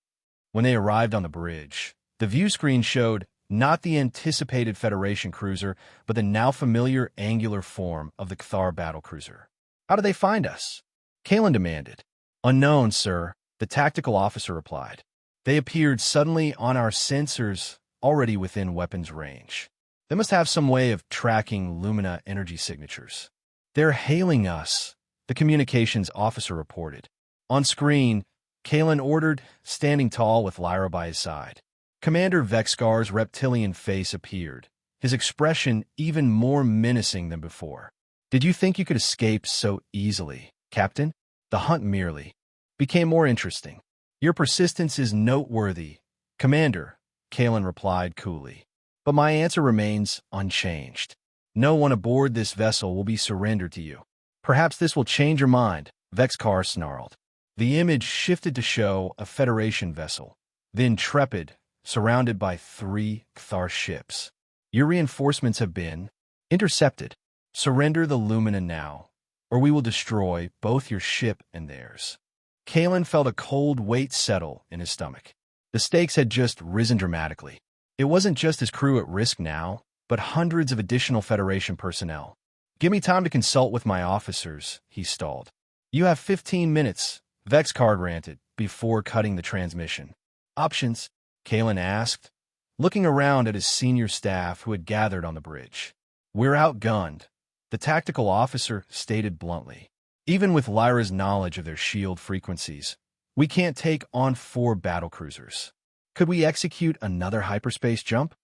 S1: When they arrived on the bridge, the view screen showed not the anticipated Federation cruiser, but the now familiar angular form of the Cathar battlecruiser. How did they find us? Kalen demanded. Unknown, sir, the tactical officer replied. They appeared suddenly on our sensors, already within weapons range. They must have some way of tracking Lumina energy signatures. They're hailing us, the communications officer reported. On screen, Kalen ordered, standing tall with Lyra by his side. Commander Vexkar's reptilian face appeared, his expression even more menacing than before. Did you think you could escape so easily, Captain? The hunt merely became more interesting. Your persistence is noteworthy, Commander, Kalen replied coolly. But my answer remains unchanged. No one aboard this vessel will be surrendered to you. Perhaps this will change your mind, Vexkar snarled. The image shifted to show a Federation vessel, the Intrepid, surrounded by 3 Cathar ships. Your reinforcements have been intercepted. Surrender the Lumina now, or we will destroy both your ship and theirs. Kalen felt a cold weight settle in his stomach. The stakes had just risen dramatically. It wasn't just his crew at risk now, but hundreds of additional Federation personnel. Give me time to consult with my officers, he stalled. You have 15 minutes, Vexkar granted, before cutting the transmission. Options? Kalen asked, looking around at his senior staff who had gathered on the bridge. We're outgunned, the tactical officer stated bluntly. Even with Lyra's knowledge of their shield frequencies, we can't take on 4 battlecruisers. Could we execute another hyperspace jump?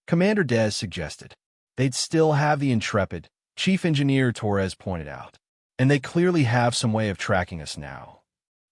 S1: Commander Dez suggested. They'd still have the Intrepid, Chief Engineer Torres pointed out. and they clearly have some way of tracking us now.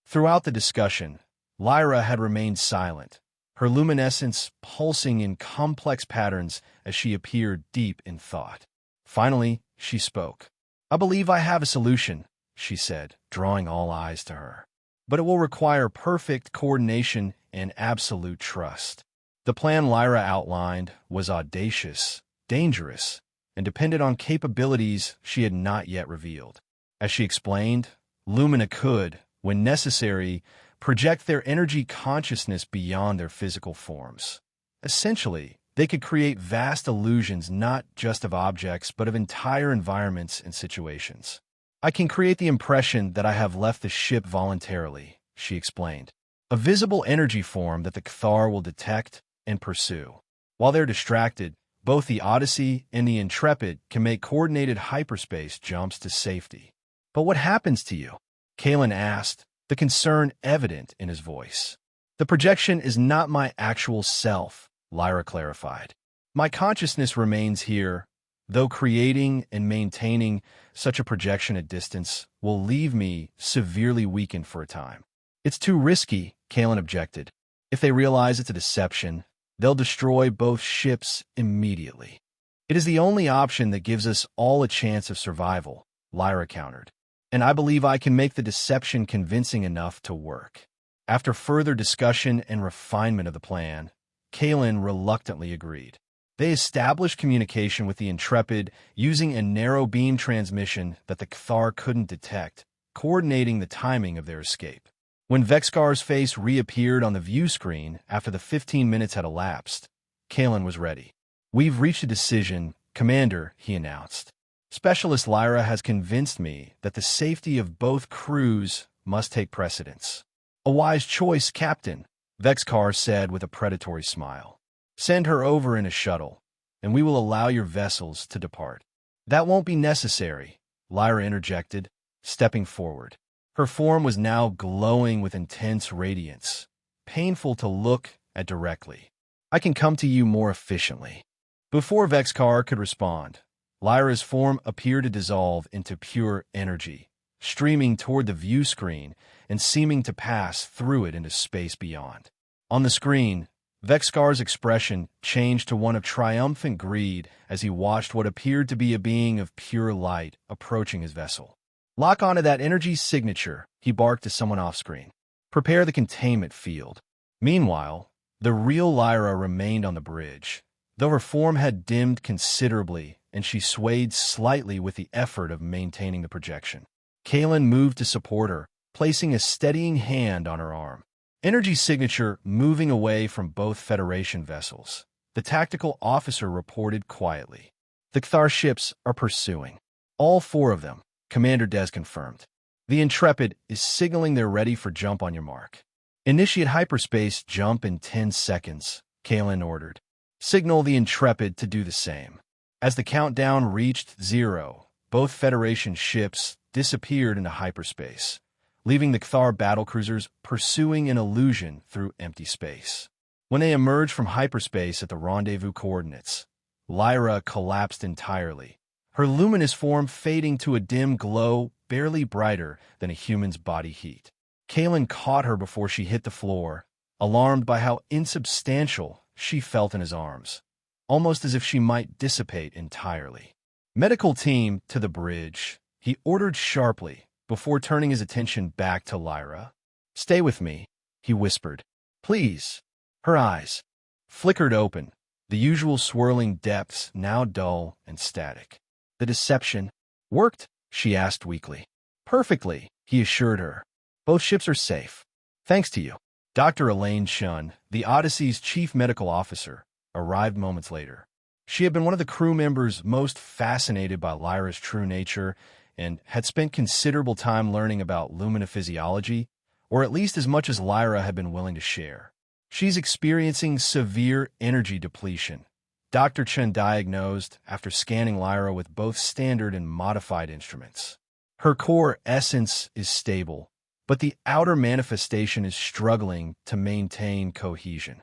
S1: Throughout the discussion, Lyra had remained silent, her luminescence pulsing in complex patterns as she appeared deep in thought. Finally, she spoke. "I believe I have a solution," she said, drawing all eyes to her. "But it will require perfect coordination and absolute trust." The plan Lyra outlined was audacious, dangerous, and depended on capabilities she had not yet revealed. As she explained, Lumina could, when necessary, project their energy consciousness beyond their physical forms. Essentially, they could create vast illusions not just of objects but of entire environments and situations. "I can create the impression that I have left the ship voluntarily," she explained. "A visible energy form that the Cathar will detect and pursue. While they're distracted, both the Odyssey and the Intrepid can make coordinated hyperspace jumps to safety." "But what happens to you?" Kalen asked, the concern evident in his voice. "The projection is not my actual self," Lyra clarified. "My consciousness remains here, though creating and maintaining such a projection at distance will leave me severely weakened for a time." "It's too risky," Kalen objected. "If they realize it's a deception, they'll destroy both ships immediately." "It is the only option that gives us all a chance of survival," Lyra countered. "And I believe I can make the deception convincing enough to work." After further discussion and refinement of the plan, Kalen reluctantly agreed. They established communication with the Intrepid using a narrow beam transmission that the Cathar couldn't detect, coordinating the timing of their escape. When Vexcar's face reappeared on the view screen after the 15 minutes had elapsed, Kalen was ready. "We've reached a decision, Commander," he announced. "Specialist Lyra has convinced me that the safety of both crews must take precedence." "A wise choice, Captain," Vexcar said with a predatory smile. "Send her over in a shuttle, and we will allow your vessels to depart." "That won't be necessary," Lyra interjected, stepping forward. Her form was now glowing with intense radiance, painful to look at directly. "I can come to you more efficiently." Before Vexcar could respond, Lyra's form appeared to dissolve into pure energy, streaming toward the view screen and seeming to pass through it into space beyond. On the screen, Vexcar's expression changed to one of triumphant greed as he watched what appeared to be a being of pure light approaching his vessel. "Lock onto that energy signature," he barked to someone off-screen. "Prepare the containment field." Meanwhile, the real Lyra remained on the bridge, though her form had dimmed considerably and she swayed slightly with the effort of maintaining the projection. Kalen moved to support her, placing a steadying hand on her arm. Energy signature moving away from both Federation vessels. The tactical officer reported quietly. "The Cathar ships are pursuing. All 4 of them," Commander Des confirmed. "The Intrepid is signaling they're ready for jump on your mark." "Initiate hyperspace jump in 10 seconds, Kalen ordered. "Signal the Intrepid to do the same." As the countdown reached 0, both Federation ships disappeared into hyperspace, leaving the Cathar battlecruisers pursuing an illusion through empty space. When they emerged from hyperspace at the rendezvous coordinates, Lyra collapsed entirely, her luminous form fading to a dim glow barely brighter than a human's body heat. Kalen caught her before she hit the floor, alarmed by how insubstantial she felt in his arms, almost as if she might dissipate entirely. "Medical team to the bridge," he ordered sharply before turning his attention back to Lyra. "Stay with me," he whispered. "Please." Her eyes flickered open, the usual swirling depths now dull and static. "The deception worked?" she asked weakly. "Perfectly," he assured her. "Both ships are safe. Thanks to you." Dr. Elaine Shun, the Odyssey's chief medical officer, arrived moments later. She had been one of the crew members most fascinated by Lyra's true nature and had spent considerable time learning about luminophysiology, or at least as much as Lyra had been willing to share. "She's experiencing severe energy depletion," Dr. Chen diagnosed after scanning Lyra with both standard and modified instruments. "Her core essence is stable, but the outer manifestation is struggling to maintain cohesion."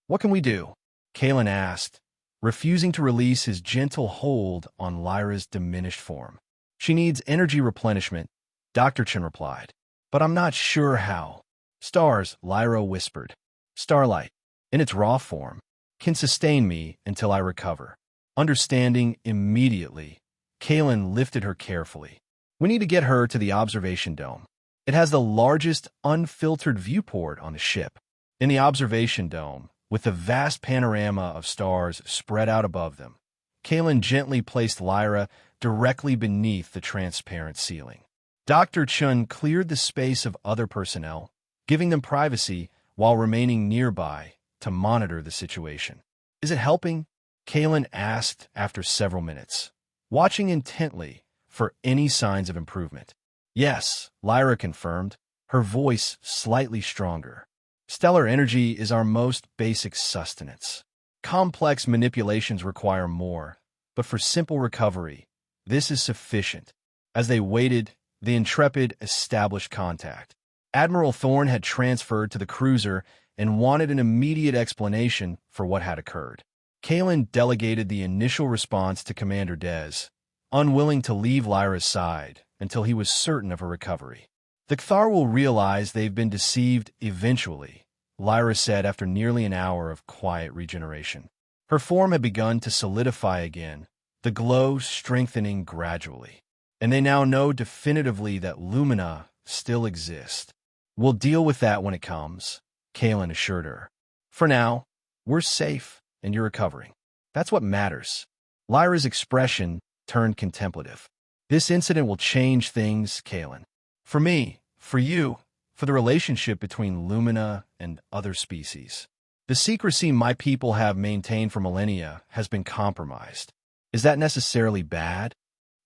S1: "What can we do?" Kalen asked, refusing to release his gentle hold on Lyra's diminished form. She needs energy replenishment, Dr. Chen replied. But I'm not sure how. Stars, Lyra whispered. Starlight, in its raw form, can sustain me until I recover. Understanding immediately, Kaylin lifted her carefully. We need to get her to the observation dome. It has the largest unfiltered viewport on the ship. In the observation dome, with the vast panorama of stars spread out above them, Kaylin gently placed Lyra directly beneath the transparent ceiling. Dr. Chun cleared the space of other personnel, giving them privacy while remaining nearby to monitor the situation. Is it helping? Kaylin asked after several minutes, watching intently for any signs of improvement. Yes, Lyra confirmed, her voice slightly stronger. Stellar energy is our most basic sustenance. Complex manipulations require more, but for simple recovery, this is sufficient. As they waited, the Intrepid established contact. Admiral Thorne had transferred to the cruiser and wanted an immediate explanation for what had occurred. Kaylin delegated the initial response to Commander Dez, unwilling to leave Lyra's side until he was certain of her recovery. The Kthar will realize they've been deceived eventually, Lyra said after nearly an hour of quiet regeneration. Her form had begun to solidify again, the glow strengthening gradually. And they now know definitively that Lumina still exist. We'll deal with that when it comes, Kaylin assured her. For now, we're safe and you're recovering. That's what matters. Lyra's expression turned contemplative. This incident will change things, Kaylin. For me, for you, for the relationship between Lumina and other species. The secrecy my people have maintained for millennia has been compromised. Is that necessarily bad?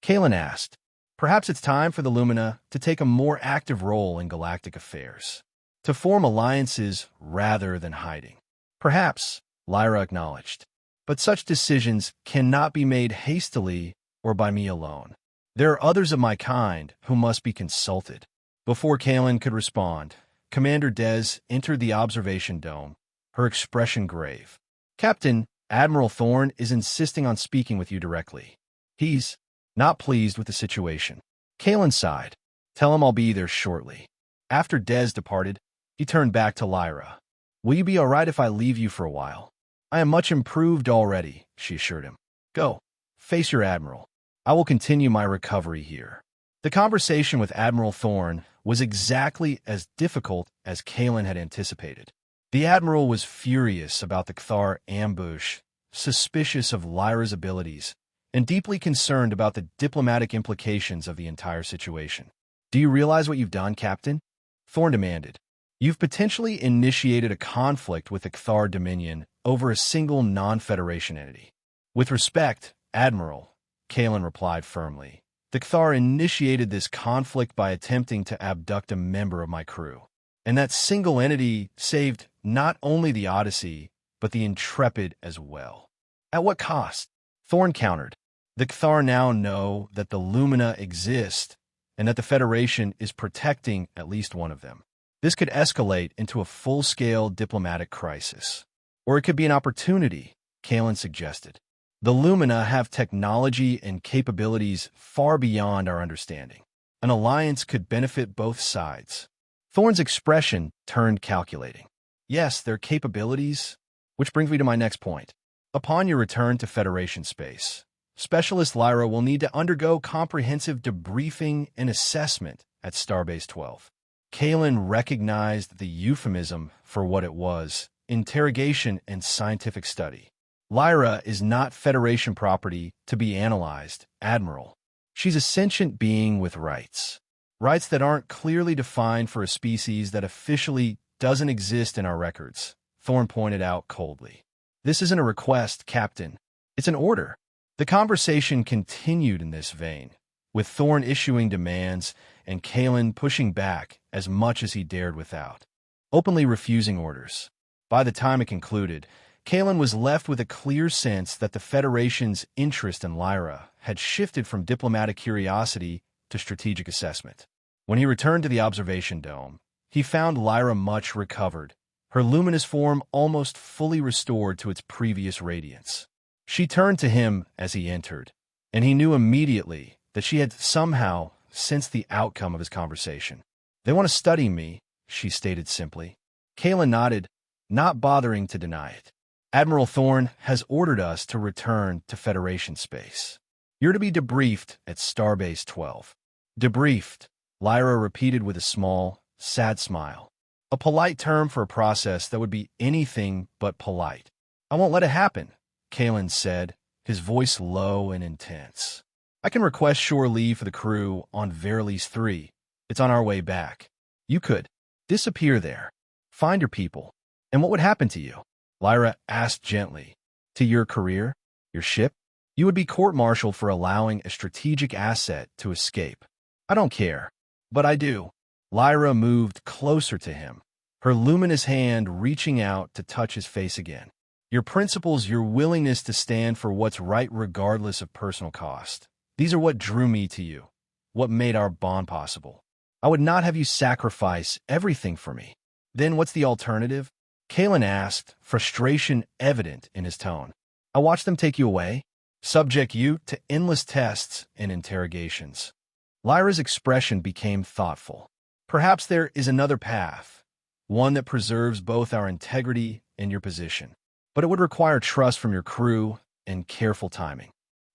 S1: Kaylin asked. Perhaps it's time for the Lumina to take a more active role in galactic affairs, to form alliances rather than hiding. Perhaps, Lyra acknowledged, but such decisions cannot be made hastily or by me alone. There are others of my kind who must be consulted. Before Kaylin could respond, Commander Dez entered the observation dome, her expression grave. Captain, Admiral Thorne is insisting on speaking with you directly. He's not pleased with the situation. Kaylin sighed. Tell him I'll be there shortly. After Dez departed, he turned back to Lyra. Will you be all right if I leave you for a while? I am much improved already, she assured him. Go, face your admiral. I will continue my recovery here. The conversation with Admiral Thorne was exactly as difficult as Kaylin had anticipated. The admiral was furious about the Kthar ambush, suspicious of Lyra's abilities, and deeply concerned about the diplomatic implications of the entire situation. Do you realize what you've done, Captain? Thorne demanded. You've potentially initiated a conflict with the Kthar Dominion over a single non-Federation entity. With respect, Admiral, Kaylin replied firmly. The Kthar initiated this conflict by attempting to abduct a member of my crew. And that single entity saved not only the Odyssey, but the Intrepid as well. At what cost? Thorne countered. The Kthar now know that the Lumina exist and that the Federation is protecting at least one of them. This could escalate into a full-scale diplomatic crisis. Or it could be an opportunity, Kaylin suggested. The Lumina have technology and capabilities far beyond our understanding. An alliance could benefit both sides. Thorne's expression turned calculating. Yes, their capabilities, which brings me to my next point. Upon your return to Federation space, Specialist Lyra will need to undergo comprehensive debriefing and assessment at Starbase 12. Kaylin recognized the euphemism for what it was, interrogation and scientific study. Lyra is not Federation property to be analyzed, Admiral. She's a sentient being with rights. Rights that aren't clearly defined for a species that officially doesn't exist in our records, Thorne pointed out coldly. This isn't a request, Captain. It's an order. The conversation continued in this vein, with Thorne issuing demands and Kaylin pushing back as much as he dared without, openly refusing orders. By the time it concluded, Kaylin was left with a clear sense that the Federation's interest in Lyra had shifted from diplomatic curiosity to strategic assessment. When he returned to the observation dome, he found Lyra much recovered, her luminous form almost fully restored to its previous radiance. She turned to him as he entered, and he knew immediately that she had somehow sensed the outcome of his conversation. "They want to study me," she stated simply. Kalen nodded, not bothering to deny it. "Admiral Thorne has ordered us to return to Federation space. You're to be debriefed at Starbase 12. "Debriefed," Lyra repeated with a small, sad smile. A polite term for a process that would be anything but polite. "I won't let it happen," Kalen said, his voice low and intense. "I can request shore leave for the crew on Verilies 3. It's on our way back. You could disappear there, find your people, and what would happen to you?" Lyra asked gently. "To your career? Your ship? You would be court-martialed for allowing a strategic asset to escape." "I don't care, but I do." Lyra moved closer to him, her luminous hand reaching out to touch his face again. "Your principles, your willingness to stand for what's right regardless of personal cost. These are what drew me to you, what made our bond possible. I would not have you sacrifice everything for me." "Then what's the alternative?" Kalen asked, frustration evident in his tone. "I watched them take you away, subject you to endless tests and interrogations." Lyra's expression became thoughtful. "Perhaps there is another path, one that preserves both our integrity and your position. But it would require trust from your crew and careful timing."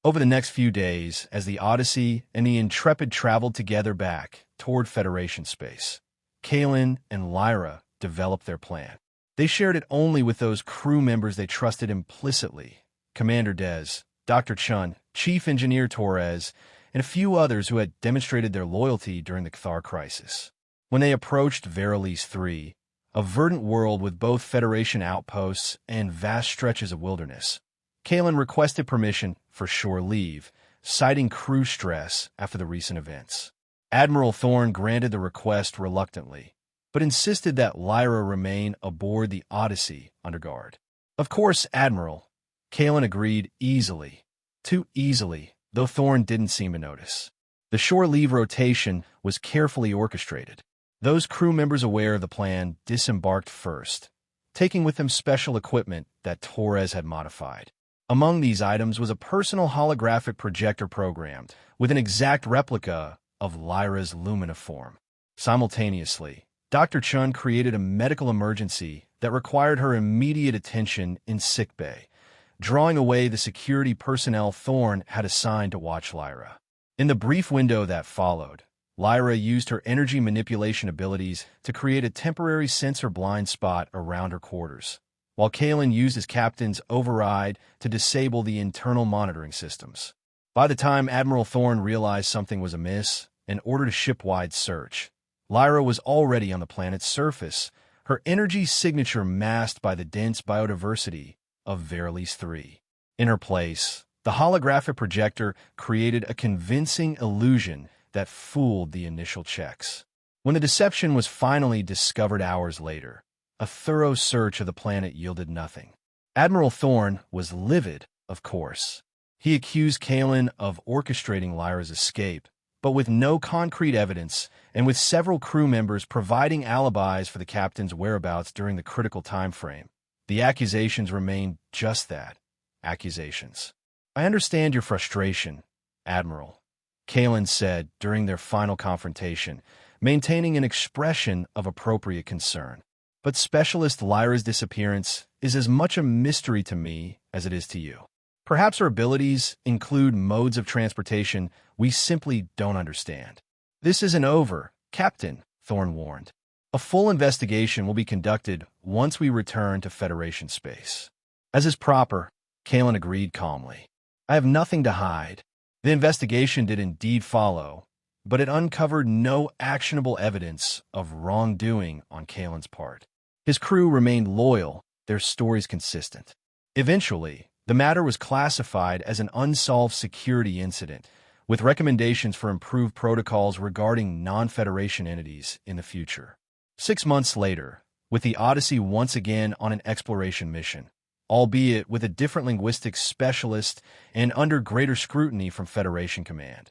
S1: Over the next few days, as the Odyssey and the Intrepid traveled together back toward Federation space, Kalen and Lyra developed their plan. They shared it only with those crew members they trusted implicitly: Commander Dez, Dr. Chun, Chief Engineer Torres, and a few others who had demonstrated their loyalty during the Cathar crisis. When they approached Verilies 3, a verdant world with both Federation outposts and vast stretches of wilderness, Kalen requested permission for shore leave, citing crew stress after the recent events. Admiral Thorne granted the request reluctantly, but insisted that Lyra remain aboard the Odyssey under guard. "Of course, Admiral," Kalen agreed easily. Too easily, though Thorne didn't seem to notice. The shore leave rotation was carefully orchestrated. Those crew members aware of the plan disembarked first, taking with them special equipment that Torres had modified. Among these items was a personal holographic projector programmed with an exact replica of Lyra's luminiform. Simultaneously, Dr. Chun created a medical emergency that required her immediate attention in sickbay, drawing away the security personnel Thorne had assigned to watch Lyra. In the brief window that followed, Lyra used her energy manipulation abilities to create a temporary sensor blind spot around her quarters, while Kalen used his captain's override to disable the internal monitoring systems. By the time Admiral Thorne realized something was amiss and ordered a ship-wide search, Lyra was already on the planet's surface, her energy signature masked by the dense biodiversity of Verilies 3. In her place, the holographic projector created a convincing illusion that fooled the initial checks. When the deception was finally discovered hours later, a thorough search of the planet yielded nothing. Admiral Thorne was livid, of course. He accused Kalen of orchestrating Lyra's escape, but with no concrete evidence and with several crew members providing alibis for the captain's whereabouts during the critical time frame. The accusations remained just that, accusations. "I understand your frustration, Admiral," Kalen said during their final confrontation, maintaining an expression of appropriate concern. "But Specialist Lyra's disappearance is as much a mystery to me as it is to you. Perhaps her abilities include modes of transportation we simply don't understand." "This isn't over, Captain," Thorne warned. "A full investigation will be conducted once we return to Federation space." "As is proper," Kalen agreed calmly. "I have nothing to hide." The investigation did indeed follow, but it uncovered no actionable evidence of wrongdoing on Kalen's part. His crew remained loyal, their stories consistent. Eventually, the matter was classified as an unsolved security incident, with recommendations for improved protocols regarding non-Federation entities in the future. 6 months later, with the Odyssey once again on an exploration mission, albeit with a different linguistics specialist and under greater scrutiny from Federation Command,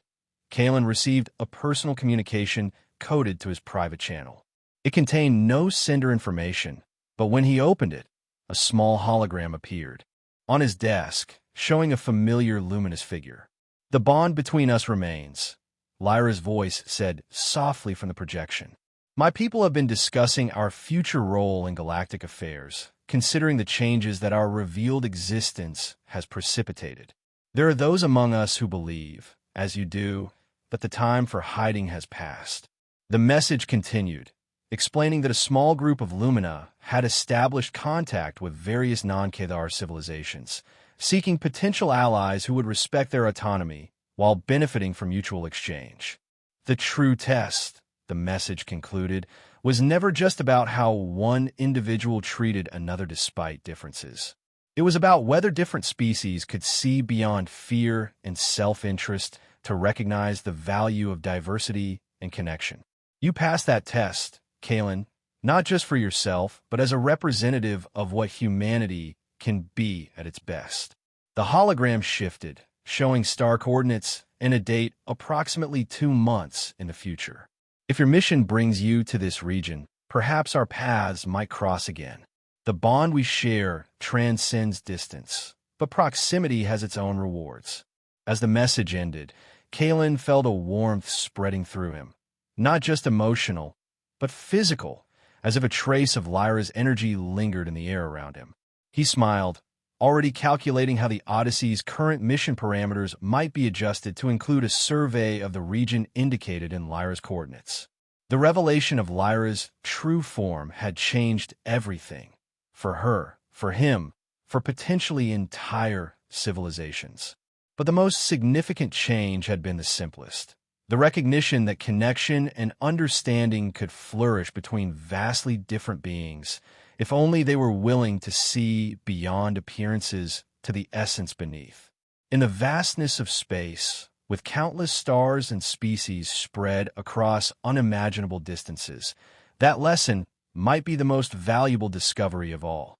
S1: Kalen received a personal communication coded to his private channel. It contained no sender information, but when he opened it, a small hologram appeared on his desk, showing a familiar luminous figure. The bond between us remains, Lyra's voice said softly from the projection. My people have been discussing our future role in galactic affairs, considering the changes that our revealed existence has precipitated. There are those among us who believe, as you do, that the time for hiding has passed. The message continued, explaining that a small group of Lumina had established contact with various non-Cathar civilizations, seeking potential allies who would respect their autonomy while benefiting from mutual exchange. The true test, the message concluded, was never just about how one individual treated another despite differences. It was about whether different species could see beyond fear and self-interest to recognize the value of diversity and connection. You passed that test, Kalen, not just for yourself, but as a representative of what humanity can be at its best. The hologram shifted, showing star coordinates and a date approximately 2 months in the future. If your mission brings you to this region, perhaps our paths might cross again. The bond we share transcends distance, but proximity has its own rewards. As the message ended, Kalen felt a warmth spreading through him. Not just emotional, but physical, as if a trace of Lyra's energy lingered in the air around him. He smiled, already calculating how the Odyssey's current mission parameters might be adjusted to include a survey of the region indicated in Lyra's coordinates. The revelation of Lyra's true form had changed everything. For her, for him, for potentially entire civilizations. But the most significant change had been the simplest. The recognition that connection and understanding could flourish between vastly different beings, if only they were willing to see beyond appearances to the essence beneath. In the vastness of space, with countless stars and species spread across unimaginable distances, that lesson might be the most valuable discovery of all.